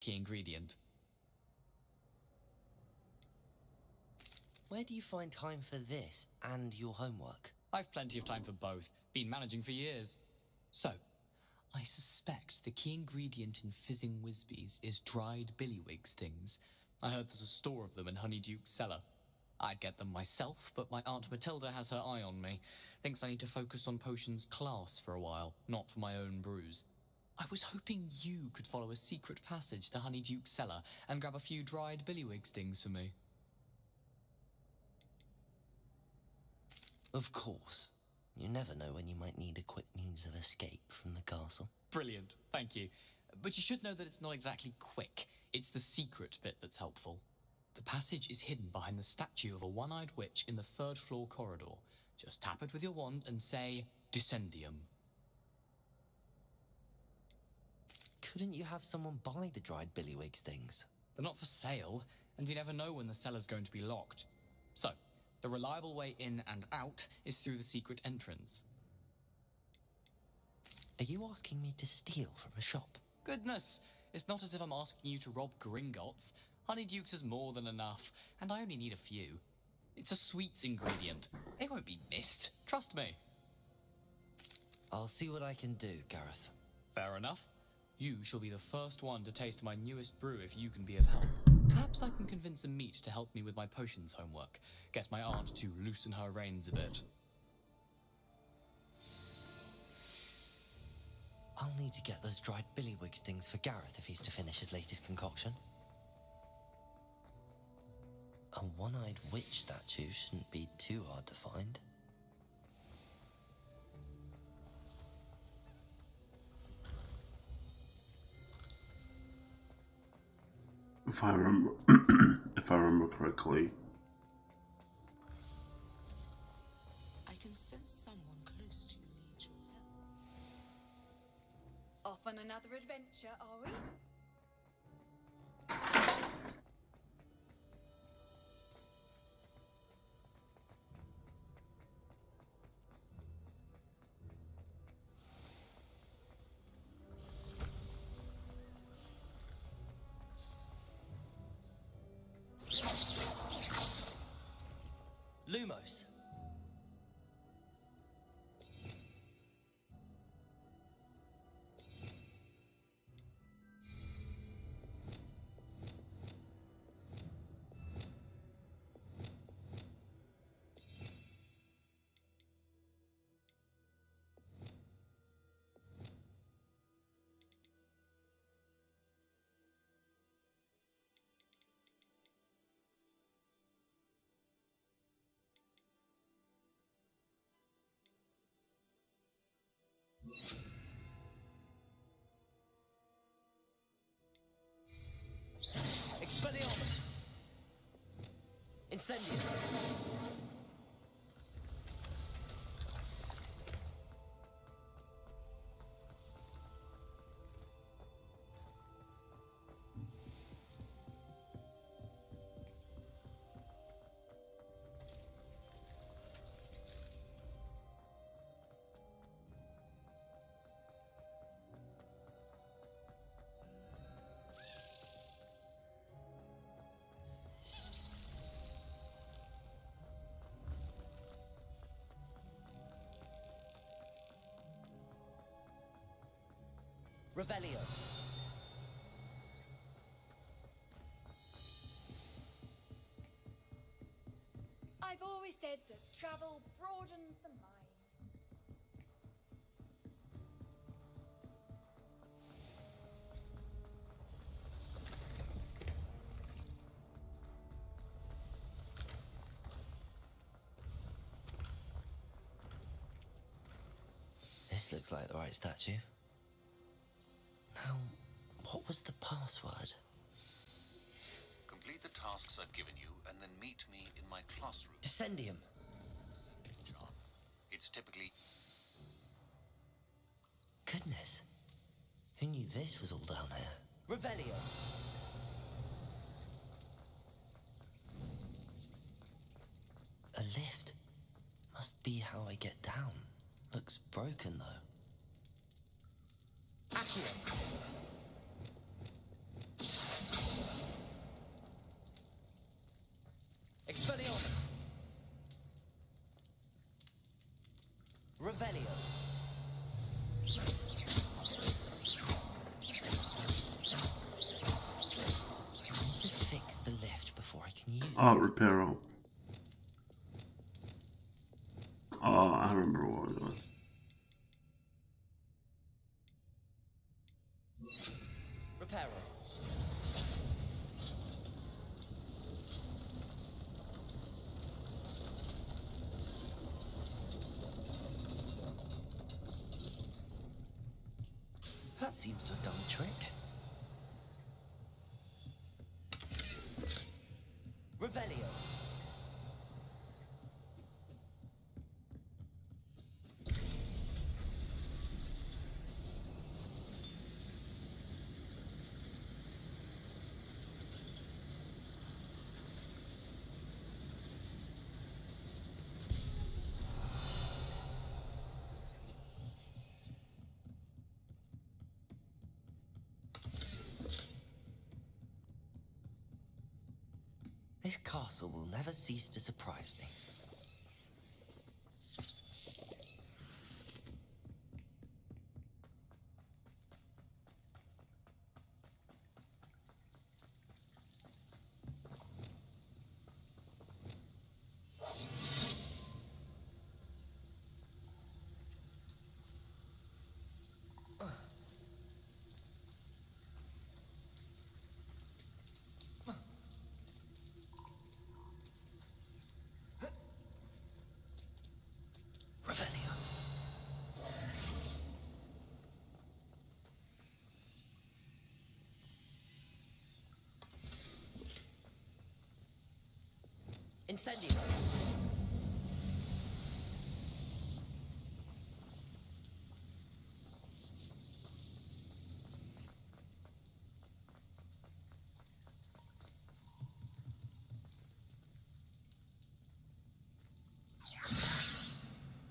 key ingredient. Where do you find time for this and your homework? I've plenty of time for both. Been managing for years. So, I suspect the key ingredient in fizzing Whizbees is dried billywig stings. I heard there's a store of them in Honeyduke's cellar. I'd get them myself, but my Aunt Matilda has her eye on me. Thinks I need to focus on potions class for a while, not for my own brews. I was hoping you could follow a secret passage to Honeyduke's cellar and grab a few dried billywig stings for me. Of course. You never know when you might need a quick means of escape from the castle. Brilliant, thank you. But you should know that it's not exactly quick. It's the secret bit that's helpful. The passage is hidden behind the statue of a one-eyed witch in the third-floor corridor. Just tap it with your wand and say, Descendium. Couldn't you have someone buy the dried billywig stings? They're not for sale, and you never know when the cellar's going to be locked. So, the reliable way in and out is through the secret entrance. Are you asking me to steal from a shop? Goodness, it's not as if I'm asking you to rob Gringotts. Honeyduke's is more than enough, and I only need a few. It's a sweets ingredient. They won't be missed, trust me. I'll see what I can do, Gareth. Fair enough. You shall be the first one to taste my newest brew if you can be of help. Perhaps I can convince a meat to help me with my potions homework. Get my aunt to loosen her reins a bit. I'll need to get those dried billywig stings for Gareth if he's to finish his latest concoction. A one-eyed witch statue shouldn't be too hard to find. If I remember, if I remember correctly, I can sense someone close to you needs your help. Off on another adventure, are we? Lumos. Expelliarmus! Incendium! Revelio. I've always said that travel broadens the mind. This looks like the right statue. Now, what was the password? Complete the tasks I've given you, and then meet me in my classroom. Descendium. John, it's typically... Goodness. Who knew this was all down here? Revelio. A lift. Must be how I get down. Looks broken, though. Accio. Oh, Reparo. Oh, I remember what it was. Reparo. That seems to have done the trick. Revelio. This castle will never cease to surprise me. Revelio. Incendio.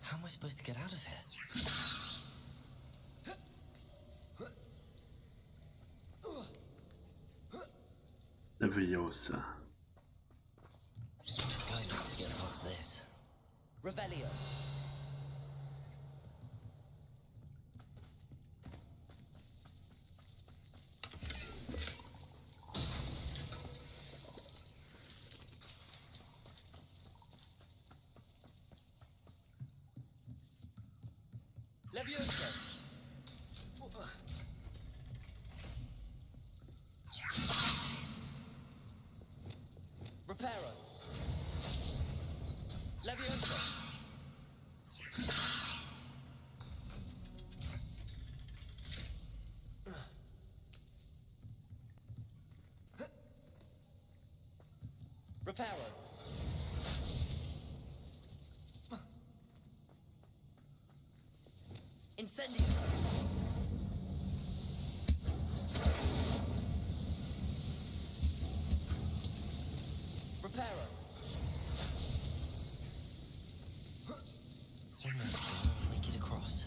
How am I supposed to get out of here? Leviosa. Going to have to get past this. Revelio. Leviosa. Reparo. Leviosa. Reparo. Incendio. Reparo. One more to go and I'll make it across.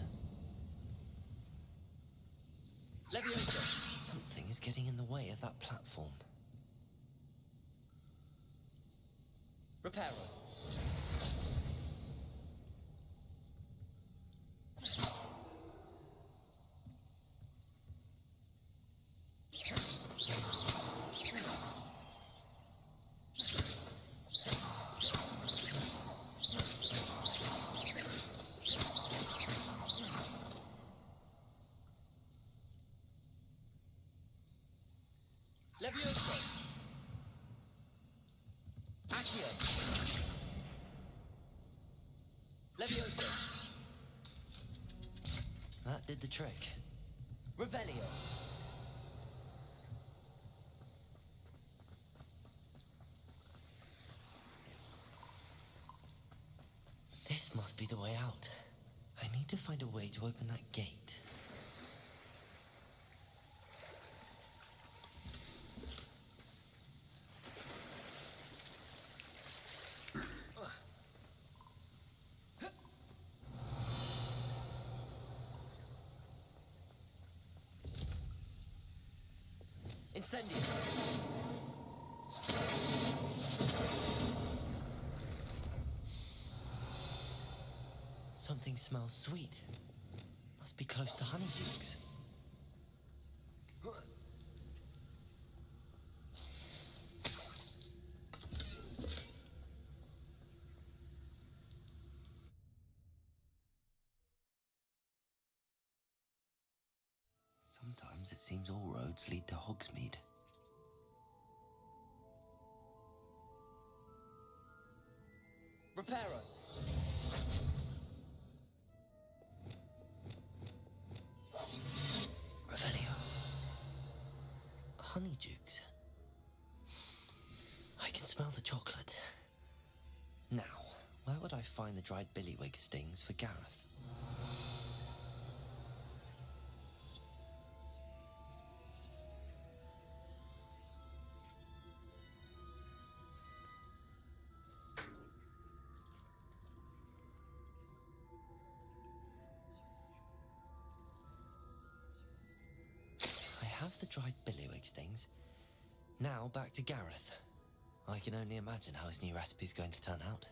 Leviosa. Something is getting in the way of that platform. Reparo. Leviosa. Accio. Leviosa. That did the trick. Revelio. This must be the way out. I need to find a way to open that gate. Incendio. Something smells sweet. Must be close to Honeydukes. Sometimes it seems all roads lead to Hogsmeade. Reparo! Revelio. Honeydukes. I can smell the chocolate. Now, where would I find the dried billywig stings for Gareth? I have the dried billywig stings. Now back to Gareth. I can only imagine how his new recipe's going to turn out.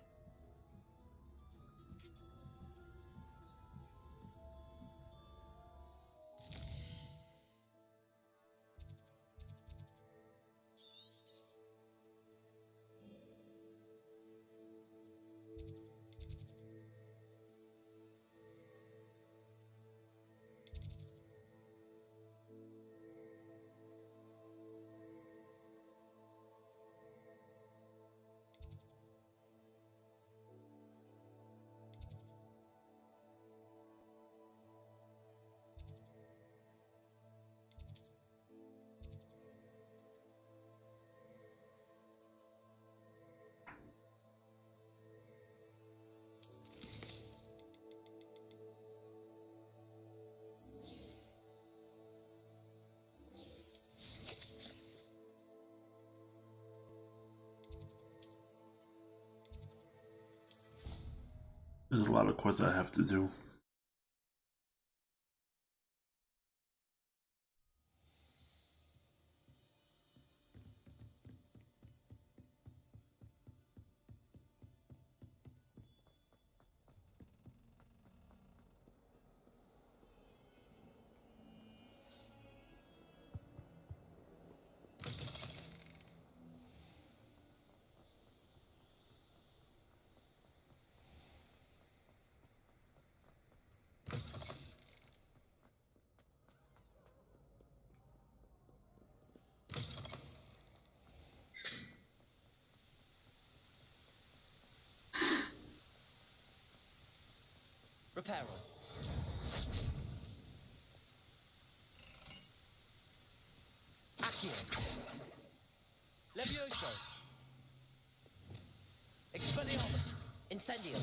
There's a lot of quests I have to do. Reparo. Accio. Levioso. Expelliarmus. Incendium.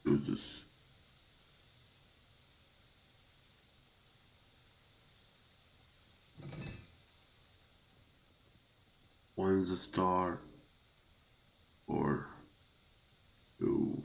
Do this. One's a star, or two.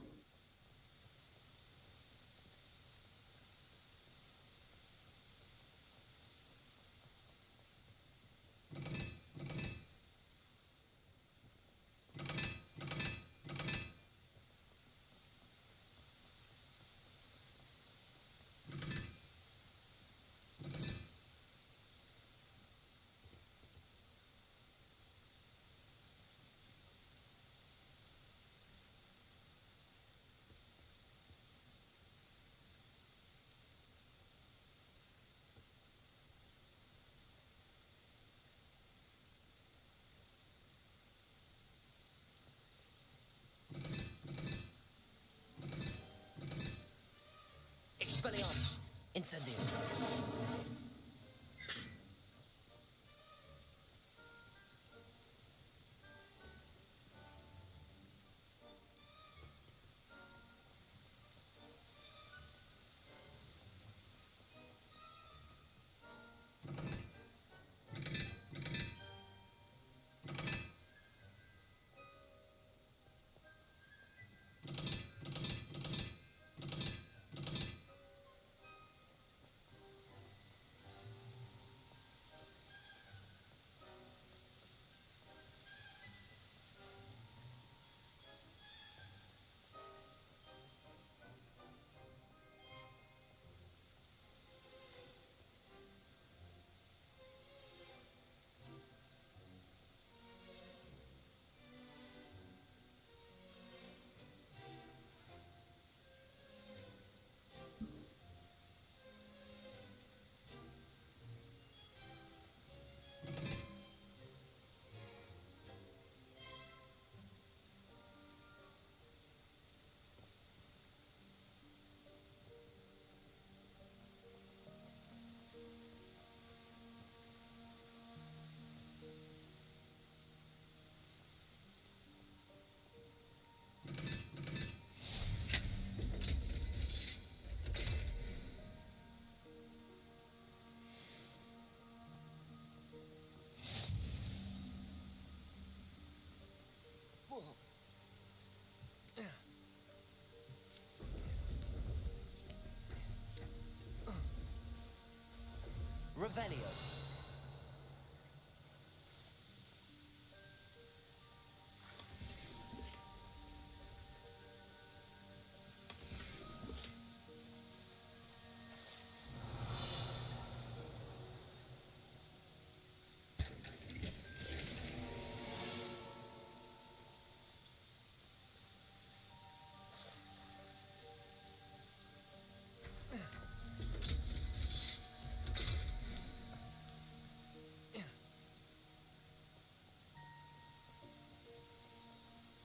Expelliarmus. Incendium. Revelio.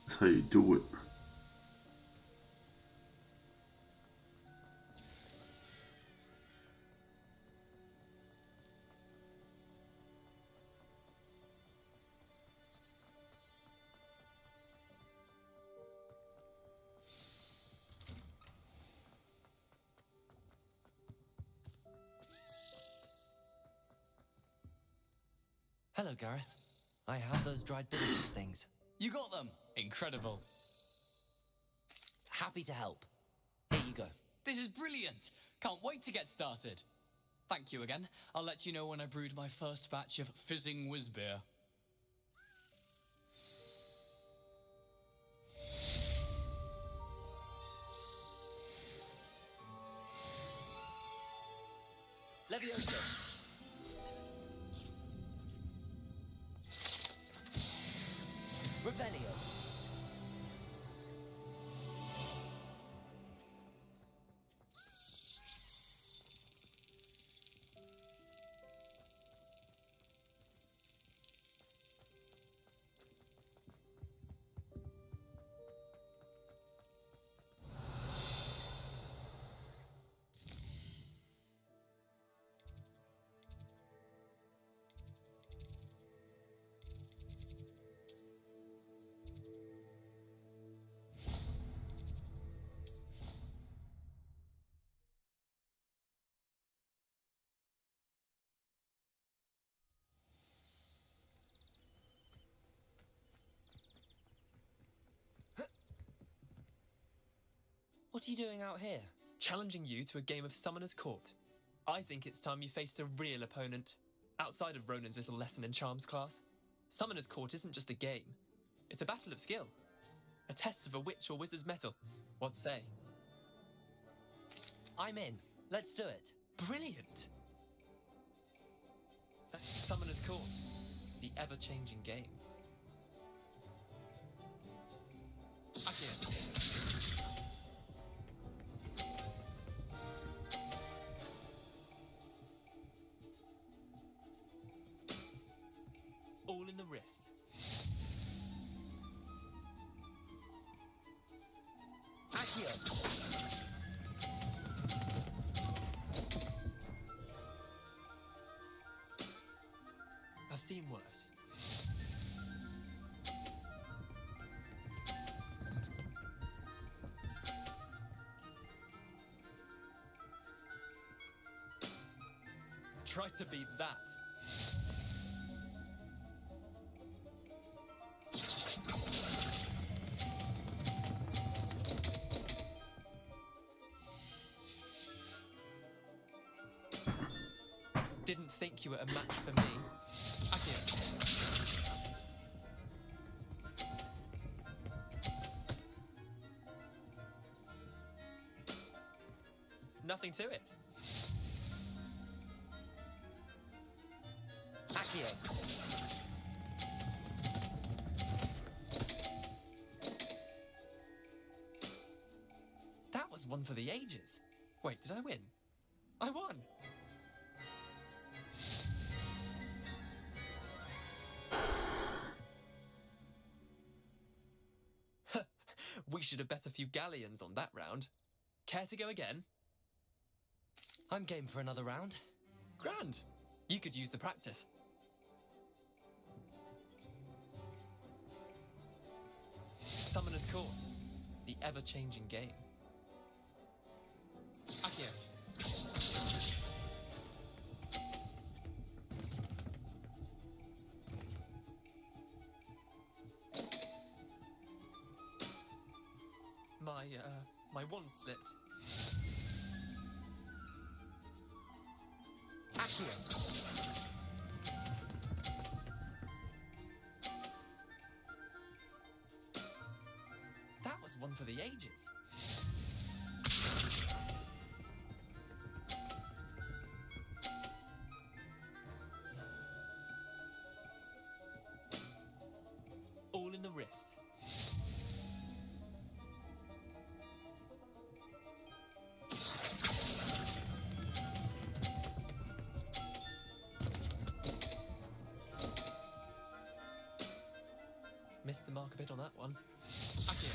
That's how you do it. Hello, Gareth. I have those dried billowings things. You got them! Incredible. Happy to help. Here you go. This is brilliant! Can't wait to get started. Thank you again. I'll let you know when I brewed my first batch of fizzing whiz beer. Levioso. Revelio. What are you doing out here? Challenging you to a game of Summoner's Court. I think it's time you faced a real opponent, outside of Ronan's little lesson in charms class. Summoner's Court isn't just a game. It's a battle of skill. A test of a witch or wizard's mettle. What say? I'm in. Let's do it. Brilliant! Summoner's Court. The ever-changing game. Accio. All in the wrist. Accio. I've seen worse. Try to beat that. Didn't think you were a match for me. Accio. Nothing to it. Accio. That was one for the ages. Wait, did I win? I won! We should have bet a few galleons on that round. Care to go again? I'm game for another round. Grand. You could use the practice. Summoner's Court. The ever-changing game. Accio. My wand slipped. Accio. was one for the ages. All in the wrist. Missed the mark a bit on that one. Akio.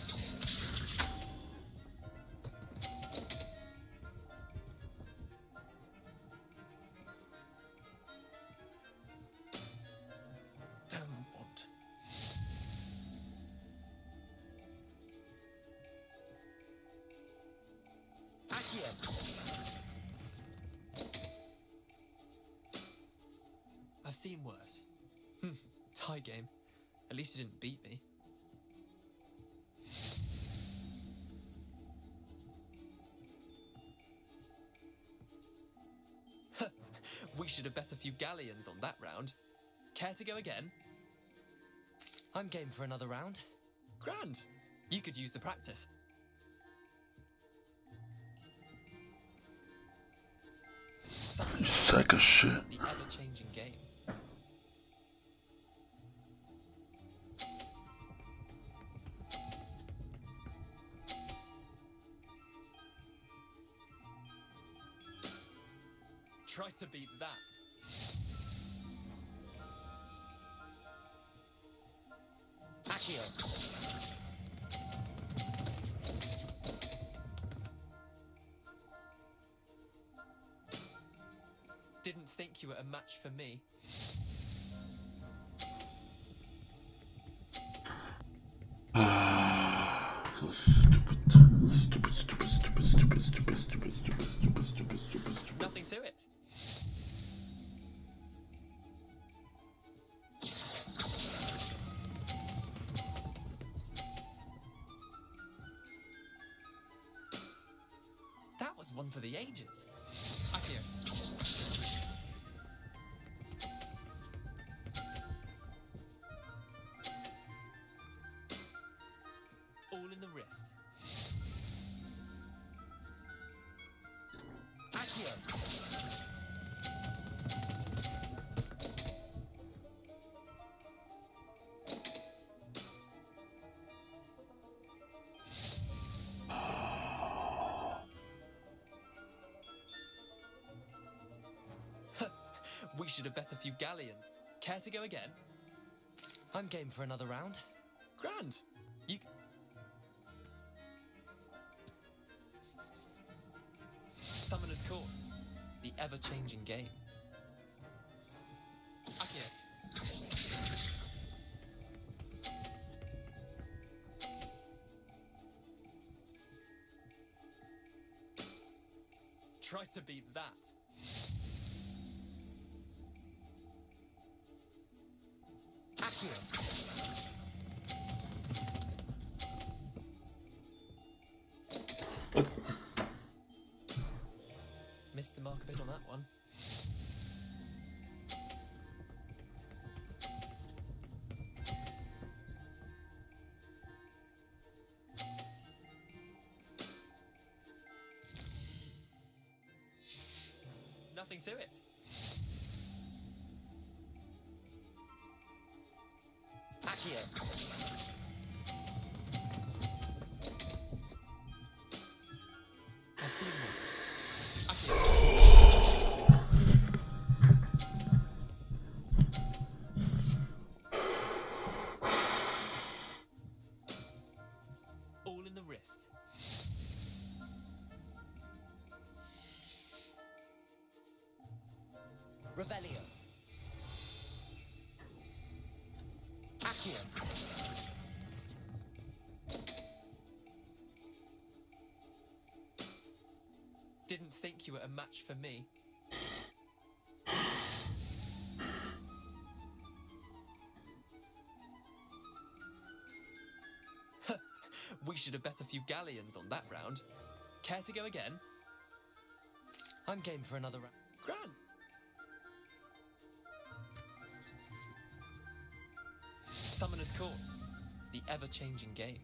Don't want. Akio. I've seen worse. Tie game. At least you didn't beat me. We should have bet a few galleons on that round. Care to go again? I'm game for another round. Grand. You could use the practice. You sack of shit. The ever-changing game. Try to beat that. Akio. Didn't think you were a match for me. So stupid. Stupid. Nothing to it. That was one for the ages. Akio. All in the wrist. Akio. We should have bet a few galleons. Care to go again? I'm game for another round. Grand. You. Summoner's Court. The ever-changing game. Akio. Try to beat that. Akio. Missed the mark a bit on that one. Nothing to it. Akio. I've seen one. Akio. All in the wrist. Revelio. Akio. Didn't think you were a match for me. We should have bet a few galleons on that round. Care to go again? I'm game for another round. Grand. Summoner's Court. The ever-changing game.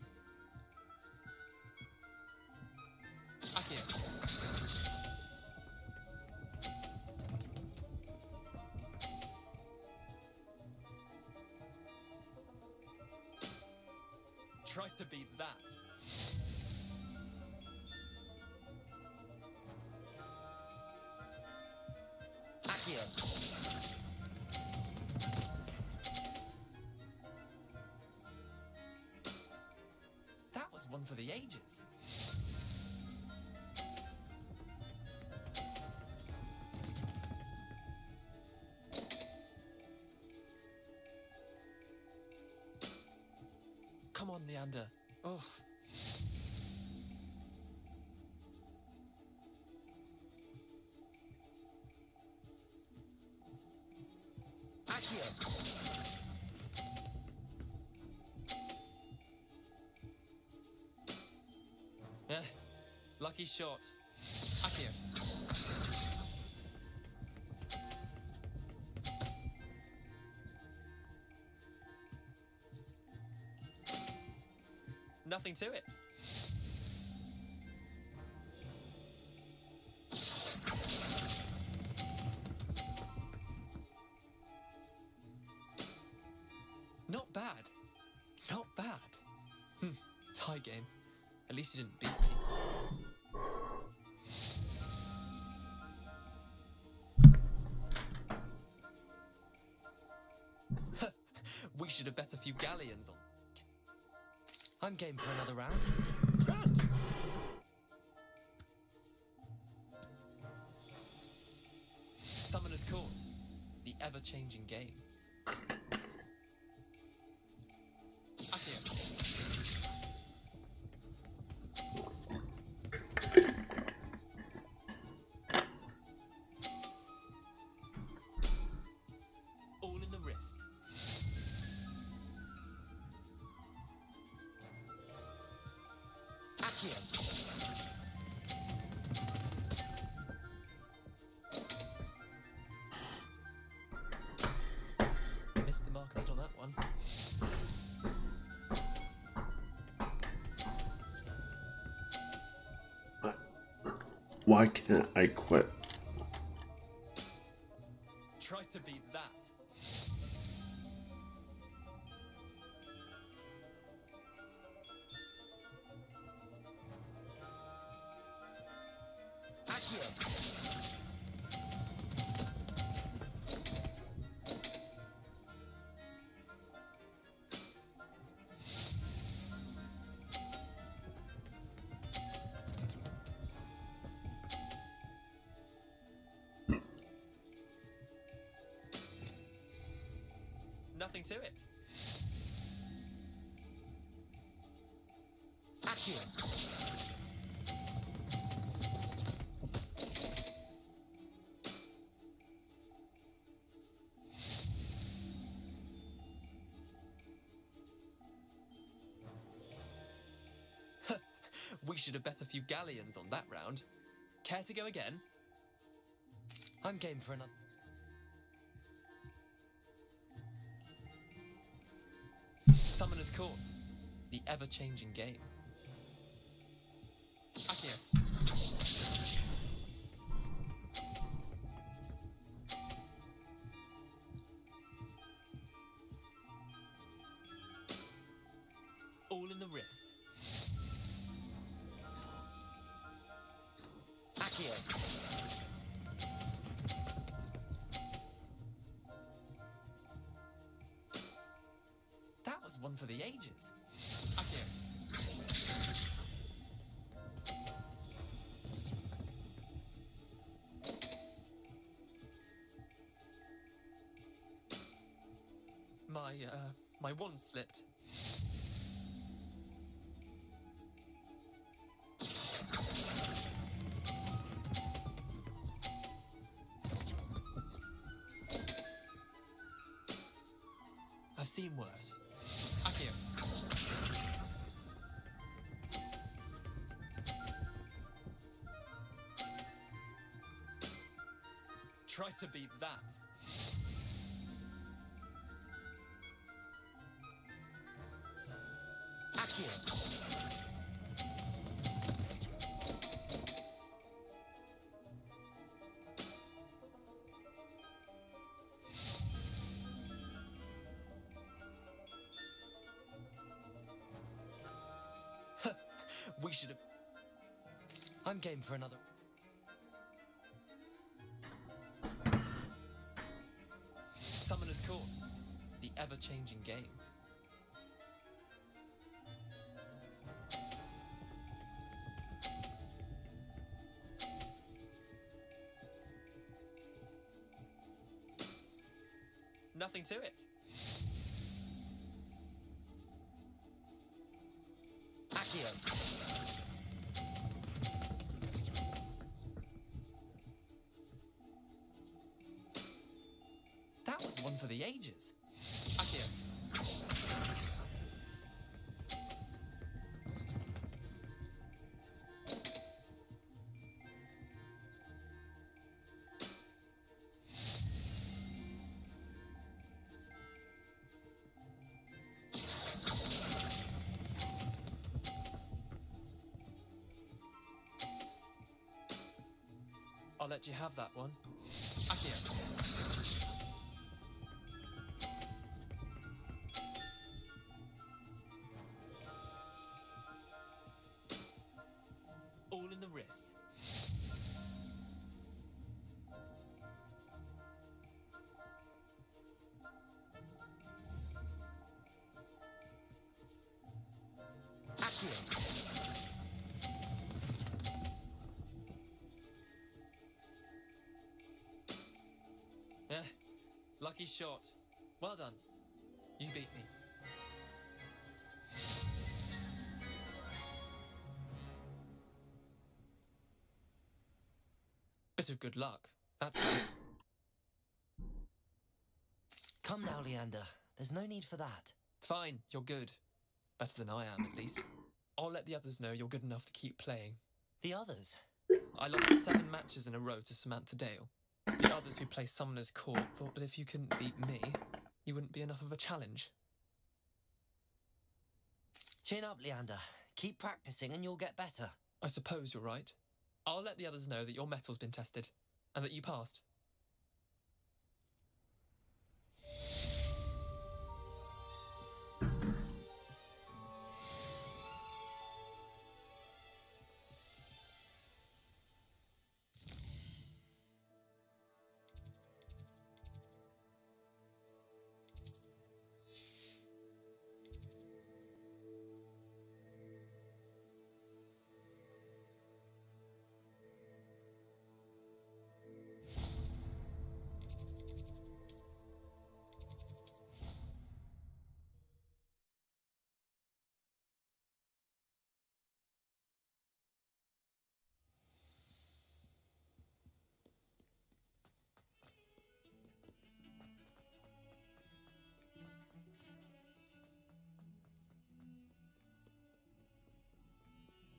Akio. Try to beat that. Accio. That was one for the ages. Come on, Leander. Oh. Accio. Lucky shot. Akio. Nothing to it. Not bad. Not bad. Tie game. At least you didn't beat me. We should have bet a few galleons on. I'm game for another round. Grand. Summoner's Court. The ever-changing game. Akio. All in the wrist. Accio. Missed the mark a bit on that one. Why can't I quit? Try to beat that. Accio. Nothing to it. Accio. We should have bet a few galleons on that round. Care to go again? I'm game for another. Summoner's Court. The ever-changing game. Akio. All in the wrist. Accio. That was one for the ages. Akio. My wand slipped. I've seen worse. Akio. Try to beat that. Accio. We should have... I'm game for another... Summoner's Court. The ever-changing game. Nothing to it. Accio! That was one for the ages. Accio. I'll let you have that one. Accio. All in the wrist. Accio! Lucky shot. Well done. You beat me. Bit of good luck. That's... Come now, Leander. There's no need for that. Fine, you're good. Better than I am, at least. I'll let the others know you're good enough to keep playing. The others? I lost 7 matches in a row to Samantha Dale. The others who play Summoner's Court thought that if you couldn't beat me, you wouldn't be enough of a challenge. Chin up, Leander. Keep practicing and you'll get better. I suppose you're right. I'll let the others know that your metal's been tested, and that you passed.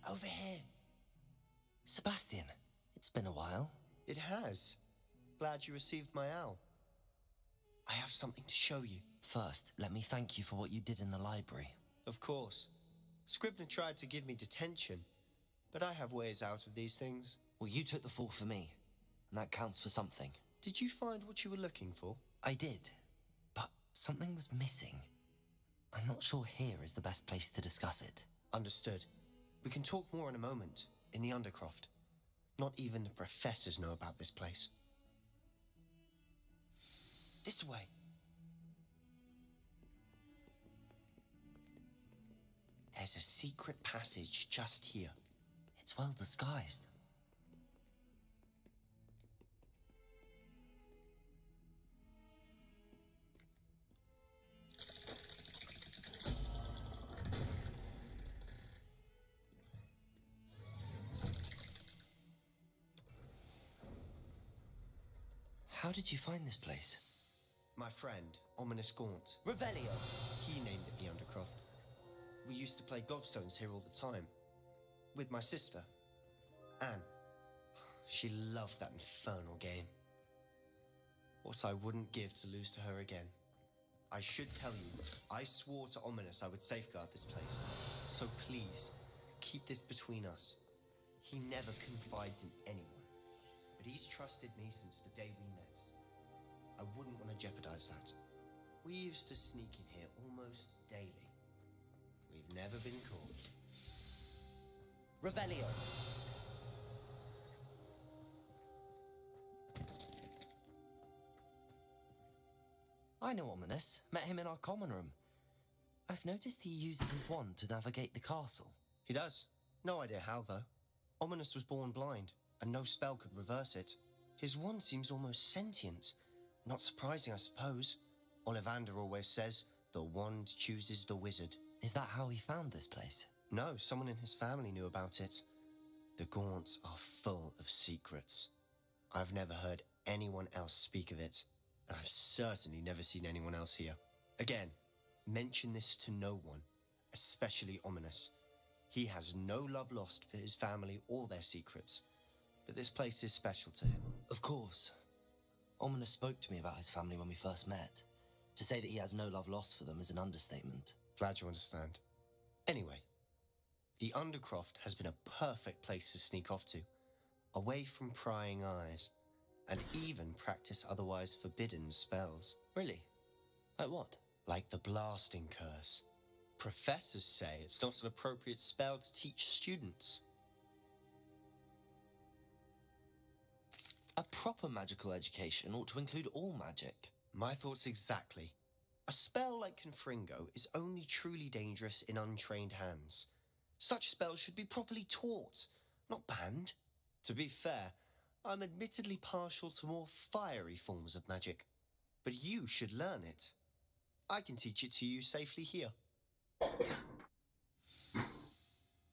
Over here. Sebastian, it's been a while. It has. Glad you received my owl. I have something to show you. First, let me thank you for what you did in the library. Of course. Scribner tried to give me detention, but I have ways out of these things. Well, you took the fall for me, and that counts for something. Did you find what you were looking for? I did, but something was missing. I'm not sure here is the best place to discuss it. Understood. We can talk more in a moment, in the Undercroft. Not even the professors know about this place. This way. There's a secret passage just here. It's well disguised. How did you find this place? My friend, Ominous Gaunt. Revelio! He named it the Undercroft. We used to play gobstones here all the time. With my sister, Anne. She loved that infernal game. What I wouldn't give to lose to her again. I should tell you, I swore to Ominous I would safeguard this place. So please, keep this between us. He never confides in anyone, but he's trusted me since the day we met. I wouldn't want to jeopardize that. We used to sneak in here almost daily. We've never been caught. Revelio. I know Ominous. Met him in our common room. I've noticed he uses his wand to navigate the castle. He does. No idea how, though. Ominous was born blind, and no spell could reverse it. His wand seems almost sentient. Not surprising, I suppose. Ollivander always says, the wand chooses the wizard. Is that how he found this place? No, someone in his family knew about it. The Gaunts are full of secrets. I've never heard anyone else speak of it, and I've certainly never seen anyone else here. Again, mention this to no one, especially Ominous. He has no love lost for his family or their secrets, but this place is special to him. Of course. Ominous spoke to me about his family when we first met. To say that he has no love lost for them is an understatement. Glad you understand. Anyway, the Undercroft has been a perfect place to sneak off to, away from prying eyes, and even practice otherwise forbidden spells. Really? Like what? Like the blasting curse. Professors say it's not an appropriate spell to teach students. A proper magical education ought to include all magic. My thoughts exactly. A spell like Confringo is only truly dangerous in untrained hands. Such spells should be properly taught, not banned. To be fair, I'm admittedly partial to more fiery forms of magic, but you should learn it. I can teach it to you safely here.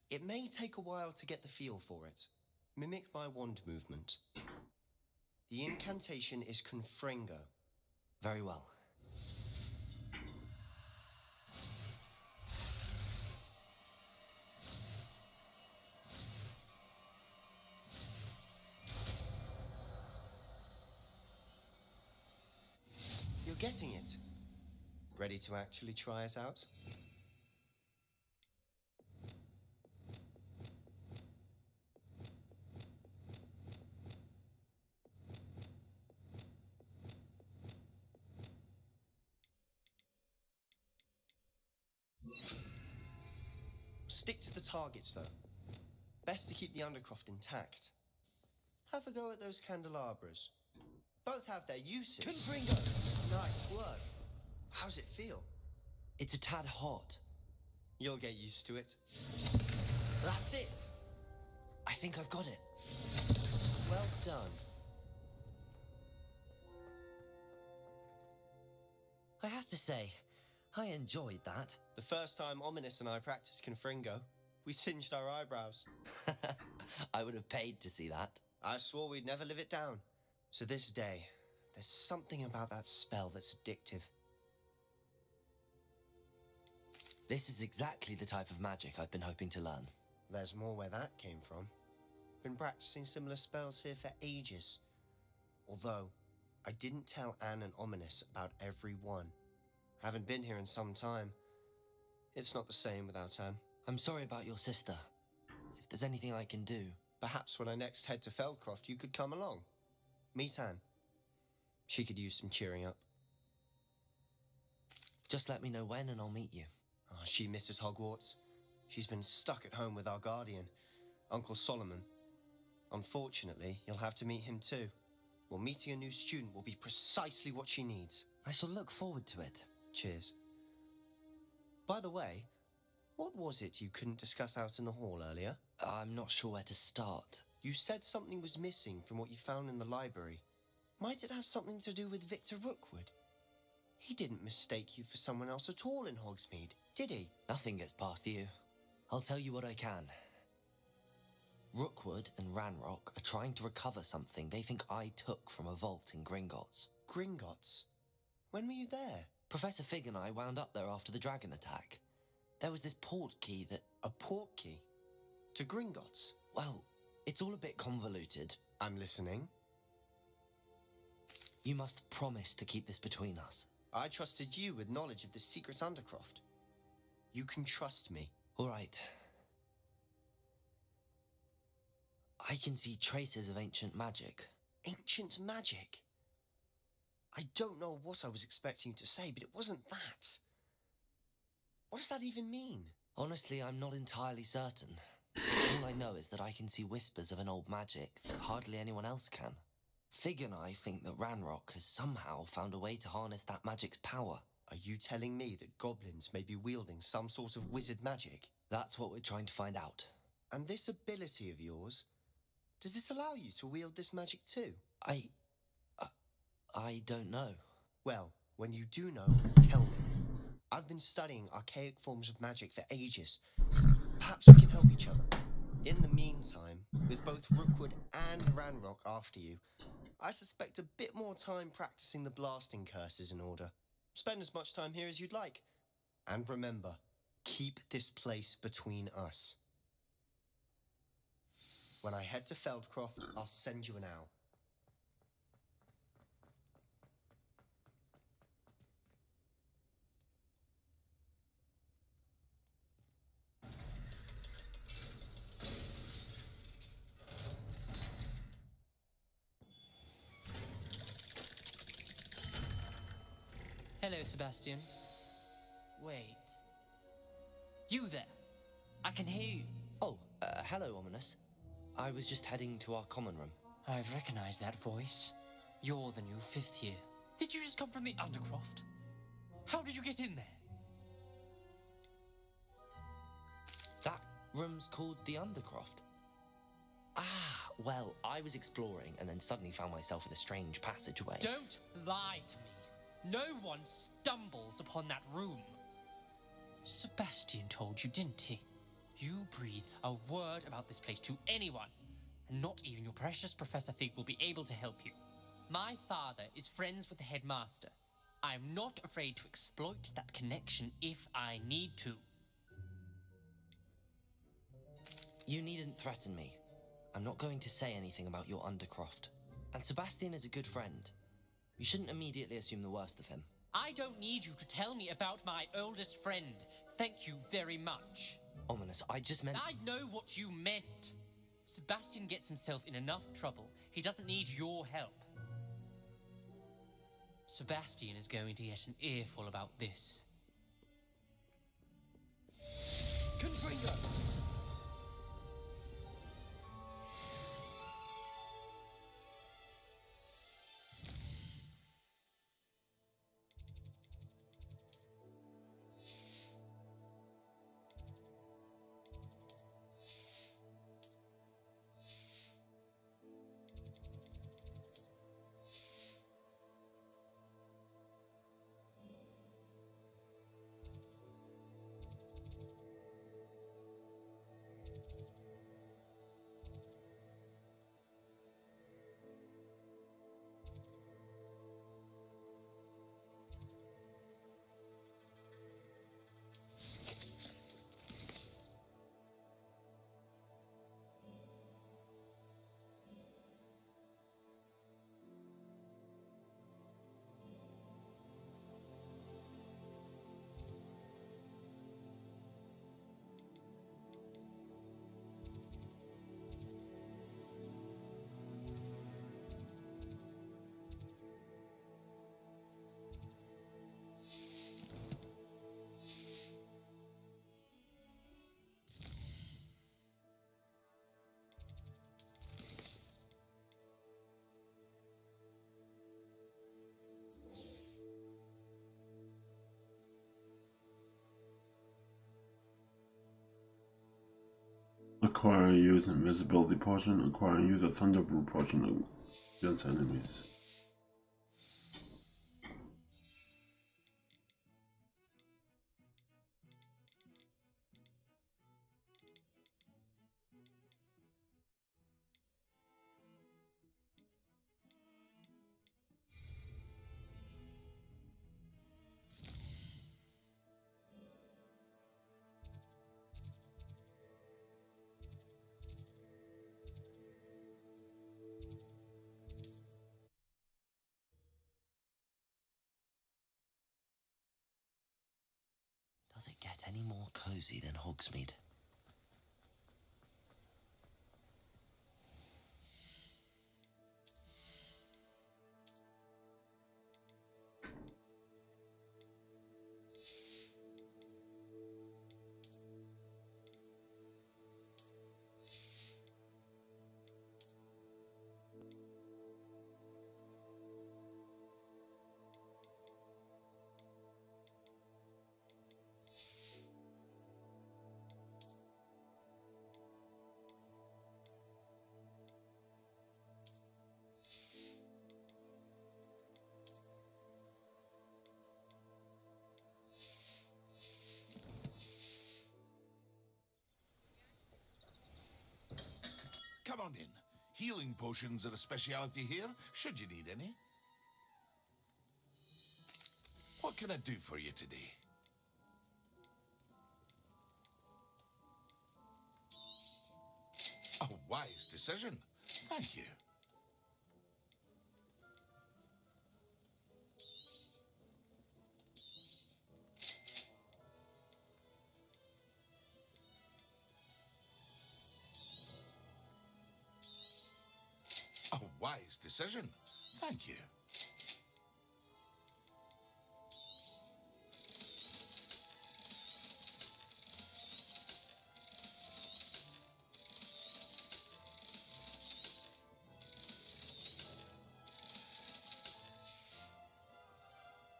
It may take a while to get the feel for it. Mimic my wand movement. The incantation is Confringo. Very well. You're getting it. Ready to actually try it out? Stick to the targets, though. Best to keep the Undercroft intact. Have a go at those candelabras. Both have their uses. Confringo! Nice work. How's it feel? It's a tad hot. You'll get used to it. That's it. I think I've got it. Well done. I have to say, I enjoyed that. The first time Ominous and I practiced Confringo, we singed our eyebrows. I would have paid to see that. I swore we'd never live it down. So this day, there's something about that spell that's addictive. This is exactly the type of magic I've been hoping to learn. There's more where that came from. Been practicing similar spells here for ages. Although, I didn't tell Anne and Ominous about every one. Haven't been here in some time. It's not the same without Anne. I'm sorry about your sister. If there's anything I can do... Perhaps when I next head to Feldcroft, you could come along. Meet Anne. She could use some cheering up. Just let me know when and I'll meet you. Oh, she misses Hogwarts. She's been stuck at home with our guardian, Uncle Solomon. Unfortunately, you'll have to meet him too. Well, meeting a new student will be precisely what she needs. I shall look forward to it. Cheers. By the way, what was it you couldn't discuss out in the hall earlier? I'm not sure where to start. You said something was missing from what you found in the library. Might it have something to do with Victor Rookwood? He didn't mistake you for someone else at all in Hogsmeade, did he? Nothing gets past you. I'll tell you what I can. Rookwood and Ranrock are trying to recover something they think I took from a vault in Gringotts. Gringotts? When were you there? Professor Fig and I wound up there after the dragon attack. There was this port key that... A port key? To Gringotts? Well, it's all a bit convoluted. I'm listening. You must promise to keep this between us. I trusted you with knowledge of the secret Undercroft. You can trust me. All right. I can see traces of ancient magic. Ancient magic? I don't know what I was expecting to say, but it wasn't that. What does that even mean? Honestly, I'm not entirely certain. All I know is that I can see whispers of an old magic that hardly anyone else can. Fig and I think that Ranrock has somehow found a way to harness that magic's power. Are you telling me that goblins may be wielding some sort of wizard magic? That's what we're trying to find out. And this ability of yours, does it allow you to wield this magic too? I don't know. Well, when you do know, tell me. I've been studying archaic forms of magic for ages. Perhaps we can help each other. In the meantime, with both Rookwood and Ranrock after you, I suspect a bit more time practicing the blasting curse is in order. Spend as much time here as you'd like. And remember, keep this place between us. When I head to Feldcroft, I'll send you an owl. Hello, Sebastian. Wait. You there? I can hear you. Oh, hello, Ominous. I was just heading to our common room. I've recognized that voice. You're the new 5th year. Did you just come from the Undercroft? How did you get in there? That room's called the Undercroft. Ah, well, I was exploring and then suddenly found myself in a strange passageway. Don't lie to me. No one stumbles upon that room. Sebastian told you, didn't he? You breathe a word about this place to anyone, and not even your precious Professor Fig will be able to help you. My father is friends with the headmaster. I'm not afraid to exploit that connection if I need to. You needn't threaten me. I'm not going to say anything about your Undercroft. And Sebastian is a good friend. You shouldn't immediately assume the worst of him. I don't need you to tell me about my oldest friend. Thank you very much. Ominous, I just meant... I know what you meant. Sebastian gets himself in enough trouble. He doesn't need your help. Sebastian is going to get an earful about this. Confringo! Acquire and use invisibility potion. Acquire and use a thunderbolt potion against enemies. Does it get any more cozy than Hogsmeade? on in. Healing potions are a speciality here, should you need any. What can I do for you today? A wise decision. Thank you. A wise decision. Thank you.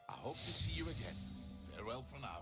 I hope to see you again. Farewell for now.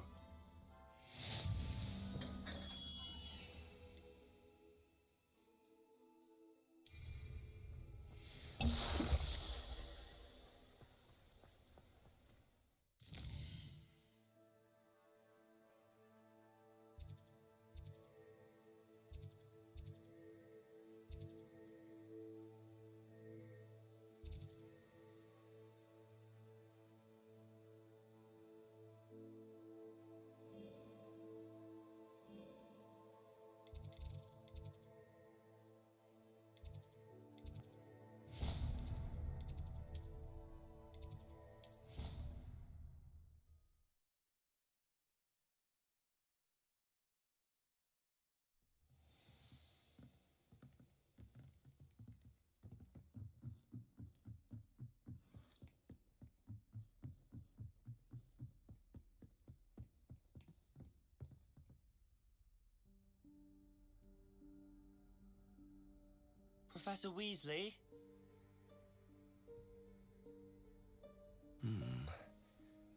Professor Weasley?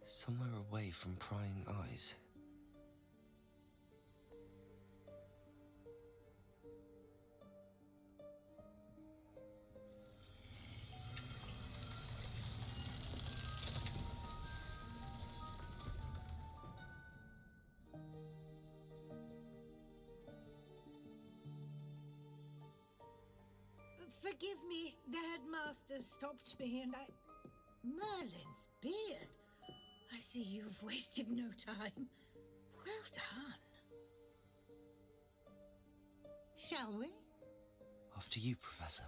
Somewhere away from prying eyes. Forgive me, the headmaster stopped me and I... Merlin's beard. I see you've wasted no time. Well done. Shall we? After you, Professor.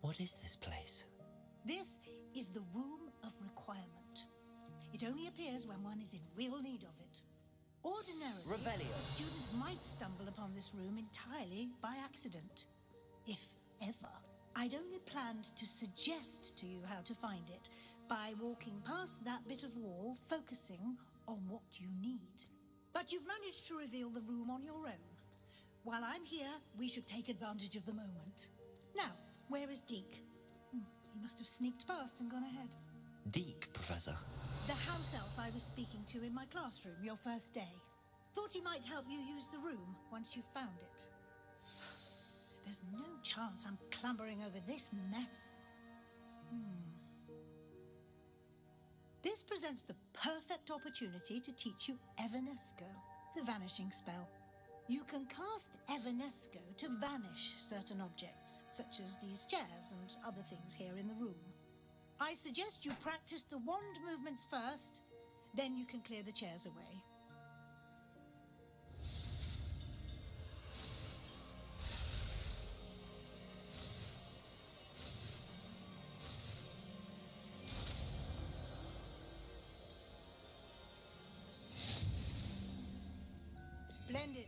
What is this place? This is the Room of Requirement. It only appears when one is in real need of it. Ordinarily, Revelio. a student might stumble upon this room entirely by accident. If ever. I'd only planned to suggest to you how to find it by walking past that bit of wall, focusing on what you need. But you've managed to reveal the room on your own. While I'm here, we should take advantage of the moment. Now, where is Deke? He must have sneaked past and gone ahead. Deke, Professor. The house elf I was speaking to in my classroom your first day. Thought he might help you use the room once you found it. There's no chance I'm clambering over this mess. This presents the perfect opportunity to teach you Evanesco, the vanishing spell. You can cast Evanesco to vanish certain objects, such as these chairs and other things here in the room. I suggest you practice the wand movements first, then you can clear the chairs away. Splendid.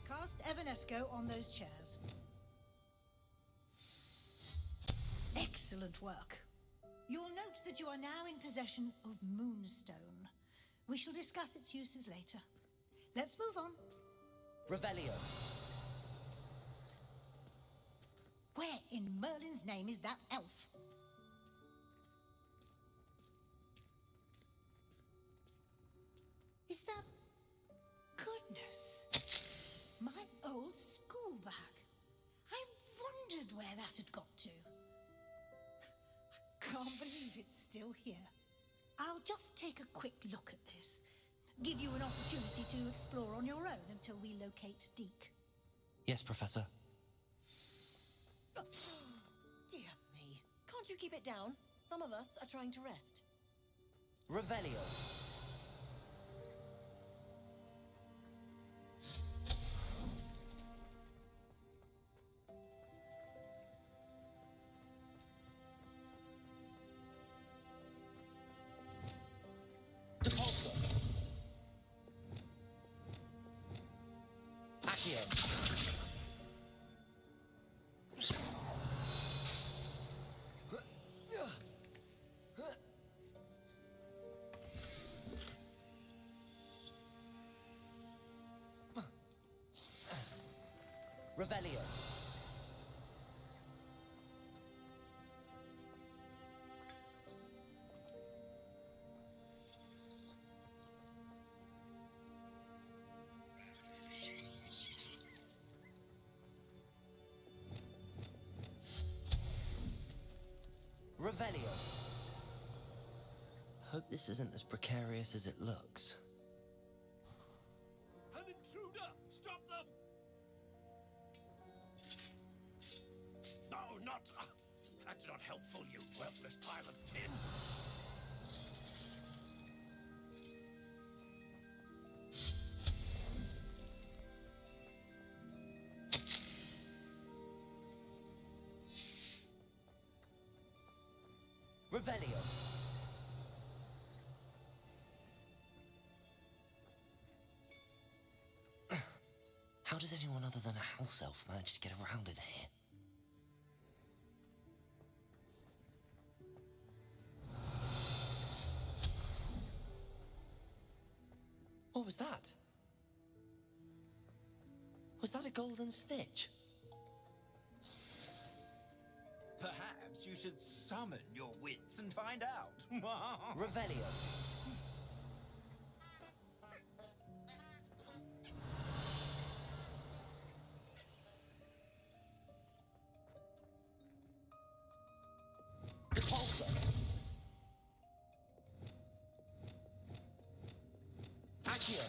Cast Evanesco on those chairs. Excellent work. You'll note that you are now in possession of Moonstone. We shall discuss its uses later. Let's move on. Revelio. Where in Merlin's name is that elf? Is that... Goodness. My old school bag. I wondered where that had got to. I can't believe it's still here. I'll just take a quick look at this. Give you an opportunity to explore on your own until we locate Deke. Yes, Professor. Dear me. Can't you keep it down? Some of us are trying to rest. Revelio. Depulso. Accio. Revelio. Revelio. Hope this isn't as precarious as it looks. An intruder! Stop them! No, not... that's not helpful, you worthless pile of tin. Revelio. How does anyone other than a house elf manage to get around in here? What was that? Was that a golden snitch? Perhaps you should summon your wits and find out. Revelio. Depulso. Accio.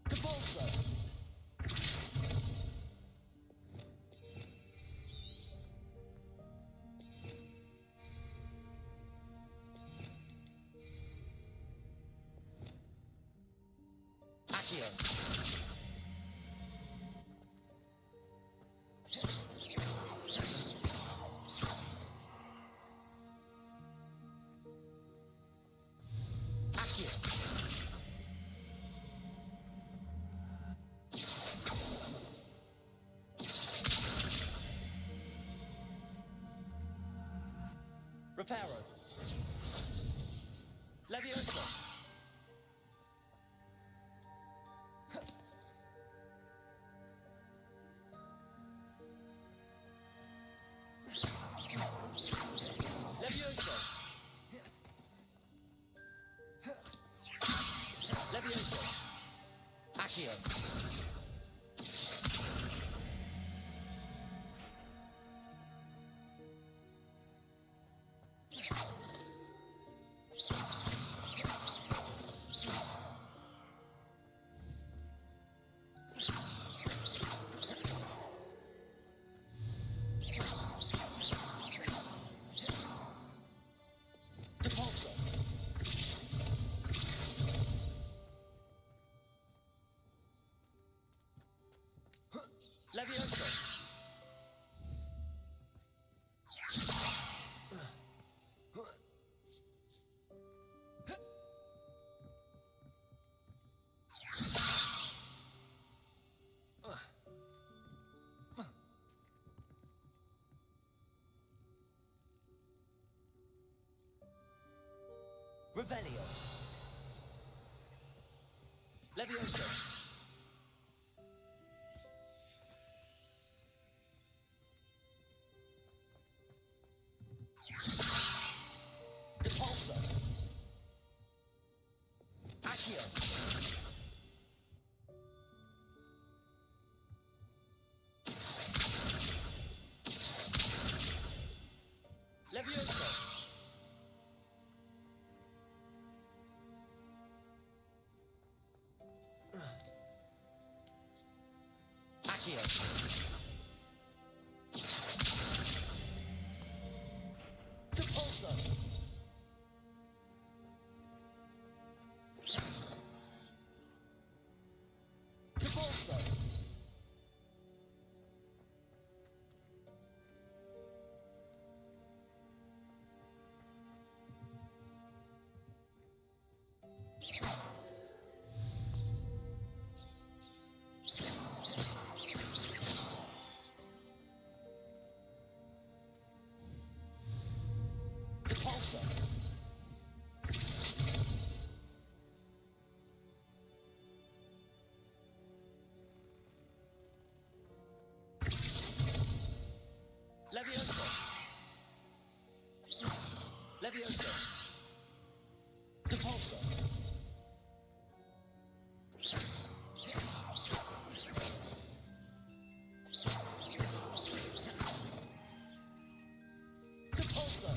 Depulso. Accio. Accio. Reparo. Leviosa. Leviosa. Leviosa. Accio. Depulso. Leviosa. Revelio. Levioso. Depulso. Accio. Levioso. Accio. Depulso. Depulso. Depulso. Levioso. Levioso. Depulso. Depulso.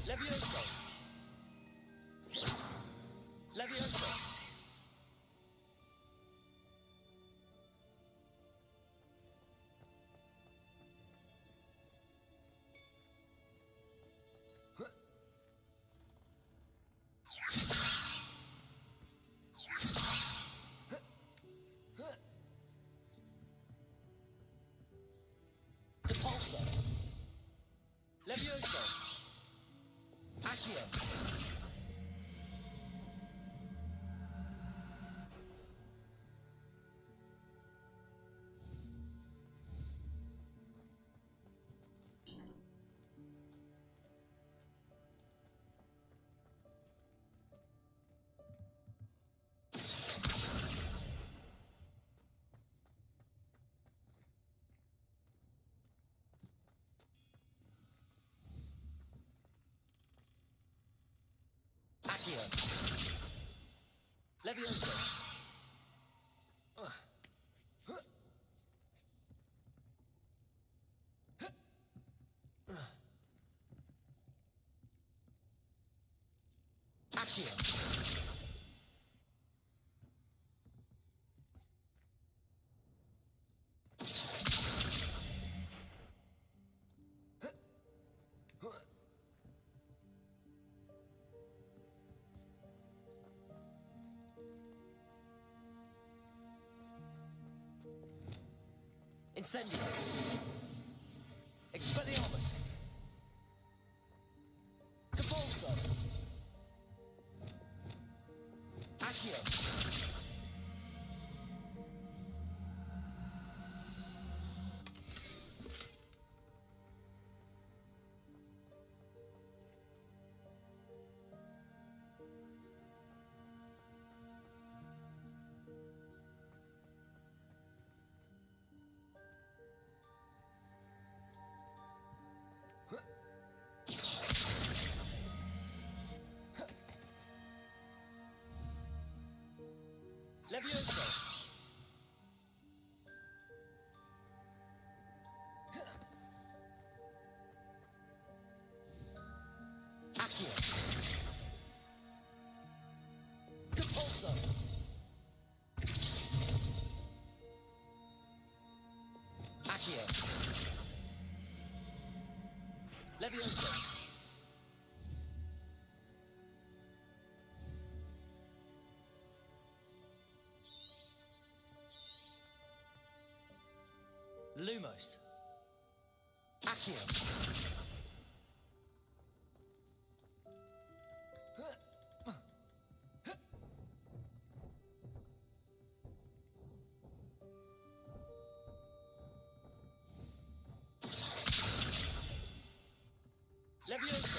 Levioso. Levioso. Depulso. Levioso. Accio. Accio. Levioso. Accio. Incendio. Expelliarmus. Depulso. Accio. Levioso. Accio. Depulso. Accio. Levioso. Lumos. Accio. Levioso.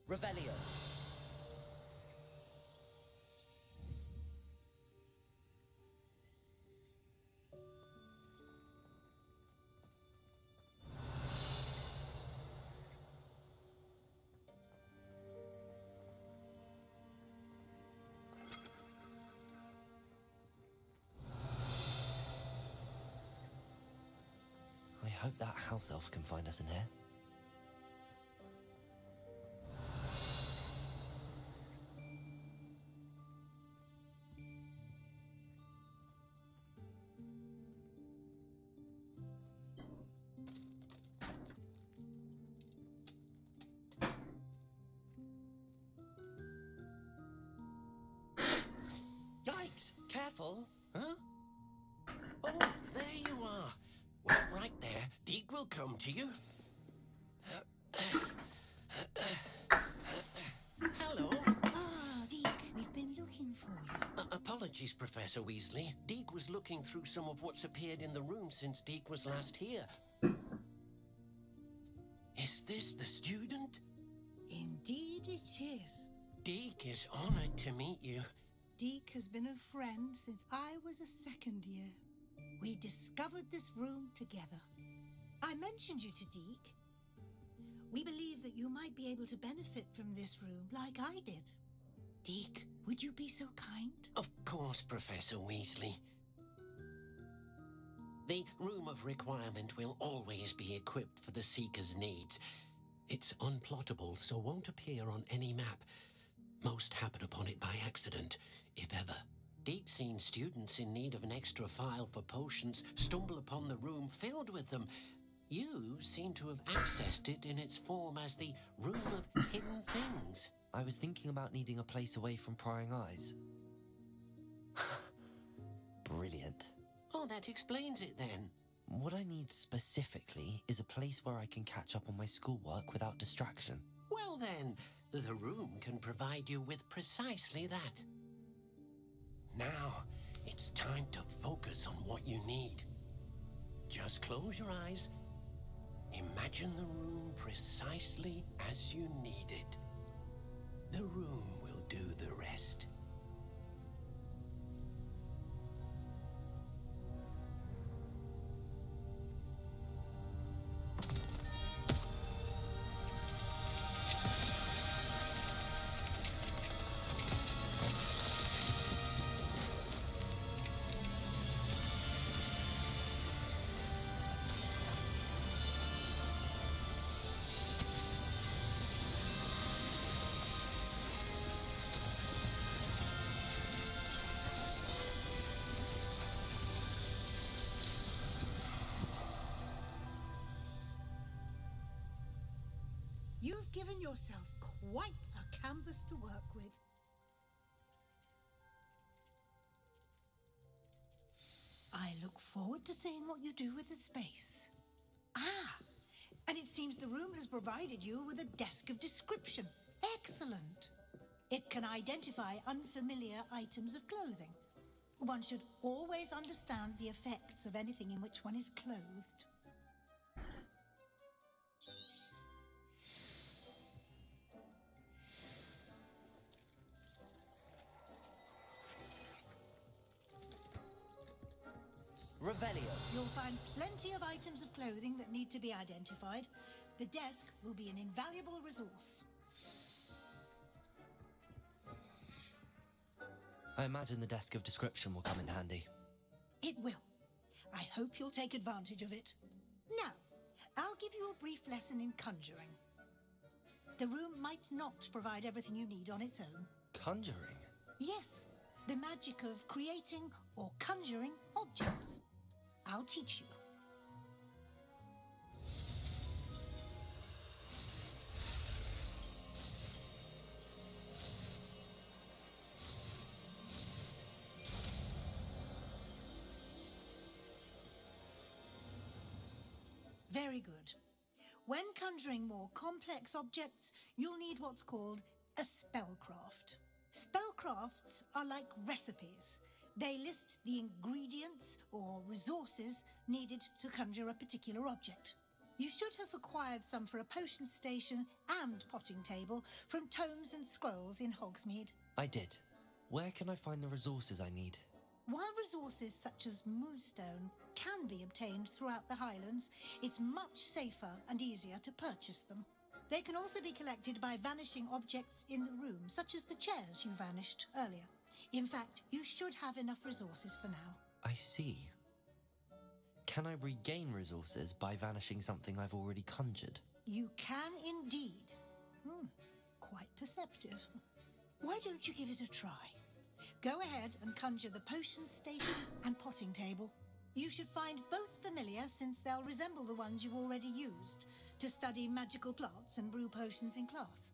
Revelio. I hope that house elf can find us in here. Yikes! Careful! Huh? Oh, there you are. Well, right there. Deke will come to you. Hello. Ah, Deke, we've been looking for you. Apologies, Professor Weasley. Deke was looking through some of what's appeared in the room since Deke was last here. Is this the student? Indeed it is. Deke is honored to meet you. Deke has been a friend since I was a second year. We discovered this room together. I mentioned you to Deke. We believe that you might be able to benefit from this room like I did. Deke, would you be so kind? Of course, Professor Weasley. The Room of Requirement will always be equipped for the Seeker's needs. It's unplottable, so won't appear on any map. Most happen upon it by accident, if ever. Deep-seen students in need of an extra file for potions stumble upon the room filled with them. You seem to have accessed it in its form as the Room of Hidden Things. I was thinking about needing a place away from prying eyes. Brilliant. Oh, that explains it then. What I need specifically is a place where I can catch up on my schoolwork without distraction. Well then, the room can provide you with precisely that. Now, it's time to focus on what you need. Just close your eyes. Imagine the room precisely as you need it. The room will do the rest. You've given yourself quite a canvas to work with. I look forward to seeing what you do with the space. Ah, and it seems the room has provided you with a desk of description. Excellent. It can identify unfamiliar items of clothing. One should always understand the effects of anything in which one is clothed. Revelio. You'll find plenty of items of clothing that need to be identified. The desk will be an invaluable resource. I imagine the desk of description will come in handy. It will. I hope you'll take advantage of it. Now, I'll give you a brief lesson in conjuring. The room might not provide everything you need on its own. Conjuring? Yes, the magic of creating or conjuring objects. I'll teach you. Very good. When conjuring more complex objects, you'll need what's called a spellcraft. Spellcrafts are like recipes. They list the ingredients or resources needed to conjure a particular object. You should have acquired some for a potion station and potting table from tomes and scrolls in Hogsmeade. I did. Where can I find the resources I need? While resources such as moonstone can be obtained throughout the Highlands, it's much safer and easier to purchase them. They can also be collected by vanishing objects in the room, such as the chairs you vanished earlier. In fact, you should have enough resources for now. I see. Can I regain resources by vanishing something I've already conjured? You can indeed. Quite perceptive. Why don't you give it a try? Go ahead and conjure the potion station and potting table. You should find both familiar, since they'll resemble the ones you've already used to study magical plants and brew potions in class.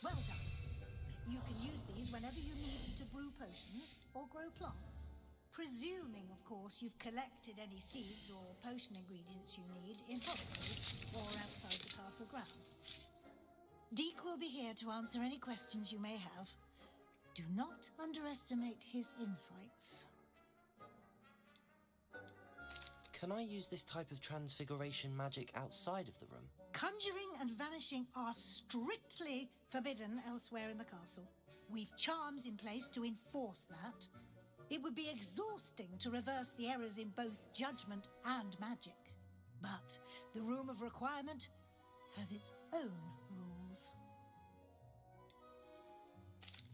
Well done. You can use these whenever you need to brew potions or grow plants. Presuming, of course, you've collected any seeds or potion ingredients you need in Hogsmeade or outside the castle grounds. Deek will be here to answer any questions you may have. Do not underestimate his insights. Can I use this type of transfiguration magic outside of the room? Conjuring and vanishing are strictly forbidden elsewhere in the castle. We've charms in place to enforce that. It would be exhausting to reverse the errors in both judgment and magic. But the Room of Requirement has its own rules.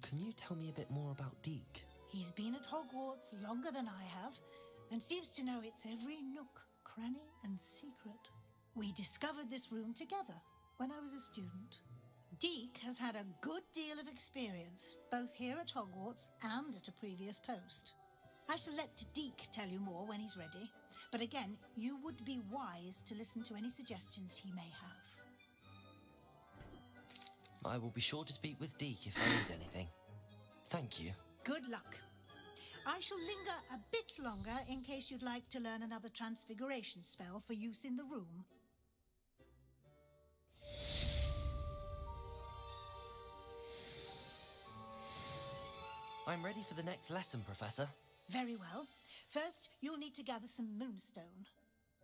Can you tell me a bit more about Deek? He's been at Hogwarts longer than I have, and seems to know its every nook, cranny, and secret. We discovered this room together when I was a student. Deek has had a good deal of experience, both here at Hogwarts and at a previous post. I shall let Deek tell you more when he's ready, but again, you would be wise to listen to any suggestions he may have. I will be sure to speak with Deek if I need anything. Thank you. Good luck. I shall linger a bit longer in case you'd like to learn another transfiguration spell for use in the room. I'm ready for the next lesson, Professor. Very well. First, you'll need to gather some moonstone.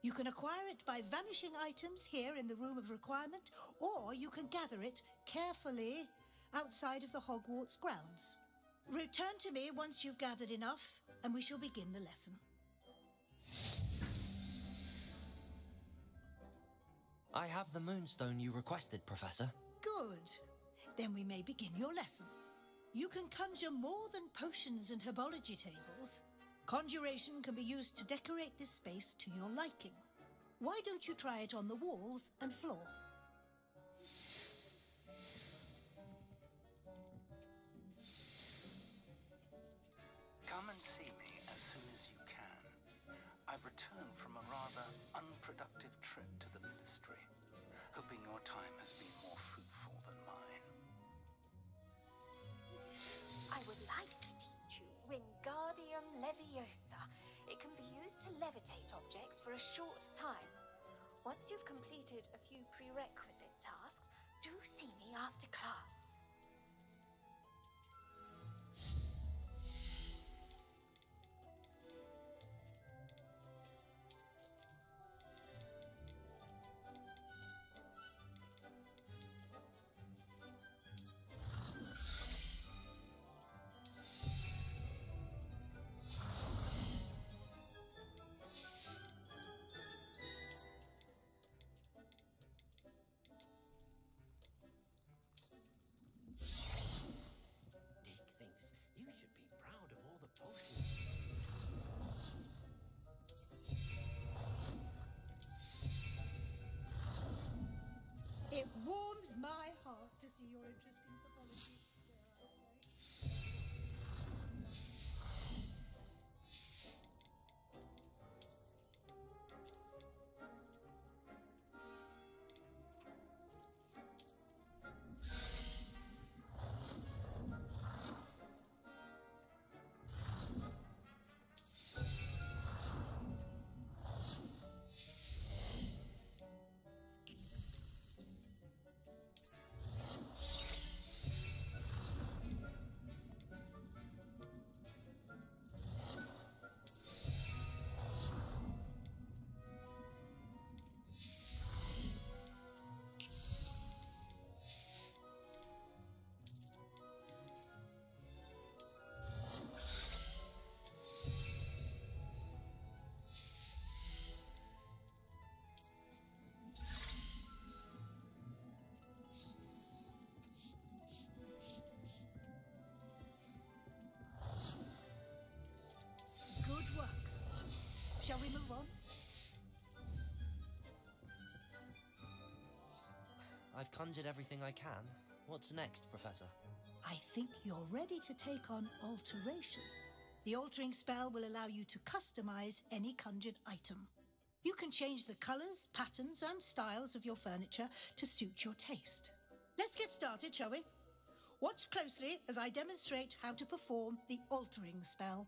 You can acquire it by vanishing items here in the Room of Requirement, or you can gather it carefully outside of the Hogwarts grounds. Return to me once you've gathered enough, and we shall begin the lesson. I have the moonstone you requested, Professor. Good. Then we may begin your lesson. You can conjure more than potions and herbology tables. Conjuration can be used to decorate this space to your liking. Why don't you try it on the walls and floor? Come and see me as soon as you can. I've returned from a rather unproductive trip to the Ministry, hoping your time has been more fruitful than mine. I would like to teach you Wingardium Leviosa. It can be used to levitate objects for a short time. Once you've completed a few prerequisite tasks, do see me after class. Dick thinks you should be proud of all the potions. It warms my heart to see your interest in pathology, dare I say. Good work. Shall we move on? I've conjured everything I can. What's next, Professor? I think you're ready to take on alteration. The altering spell will allow you to customize any conjured item. You can change the colors, patterns, and styles of your furniture to suit your taste. Let's get started, shall we? Watch closely as I demonstrate how to perform the altering spell.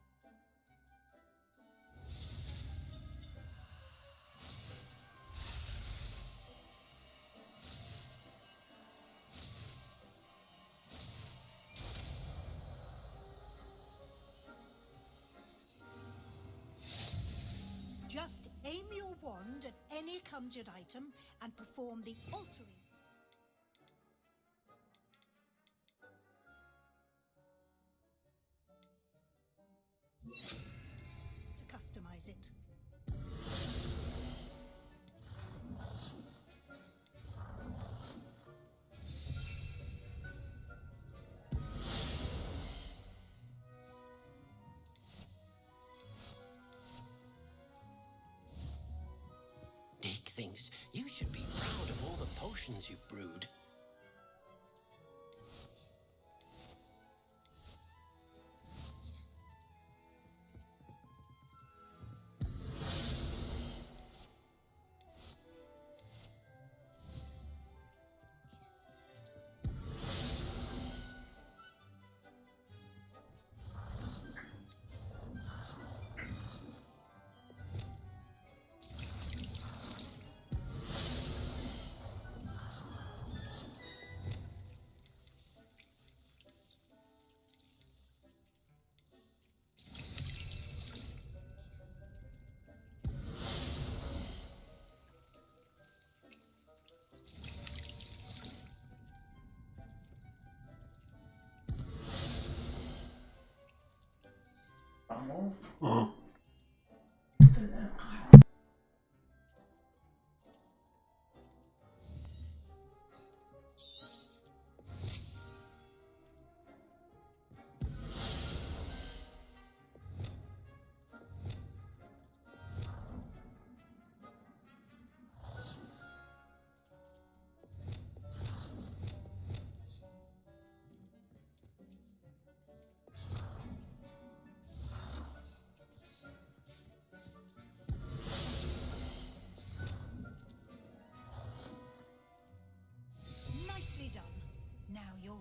Just aim your wand at any conjured item and perform the altering. To customize it. Dick thinks you should be proud of all the potions you've brewed.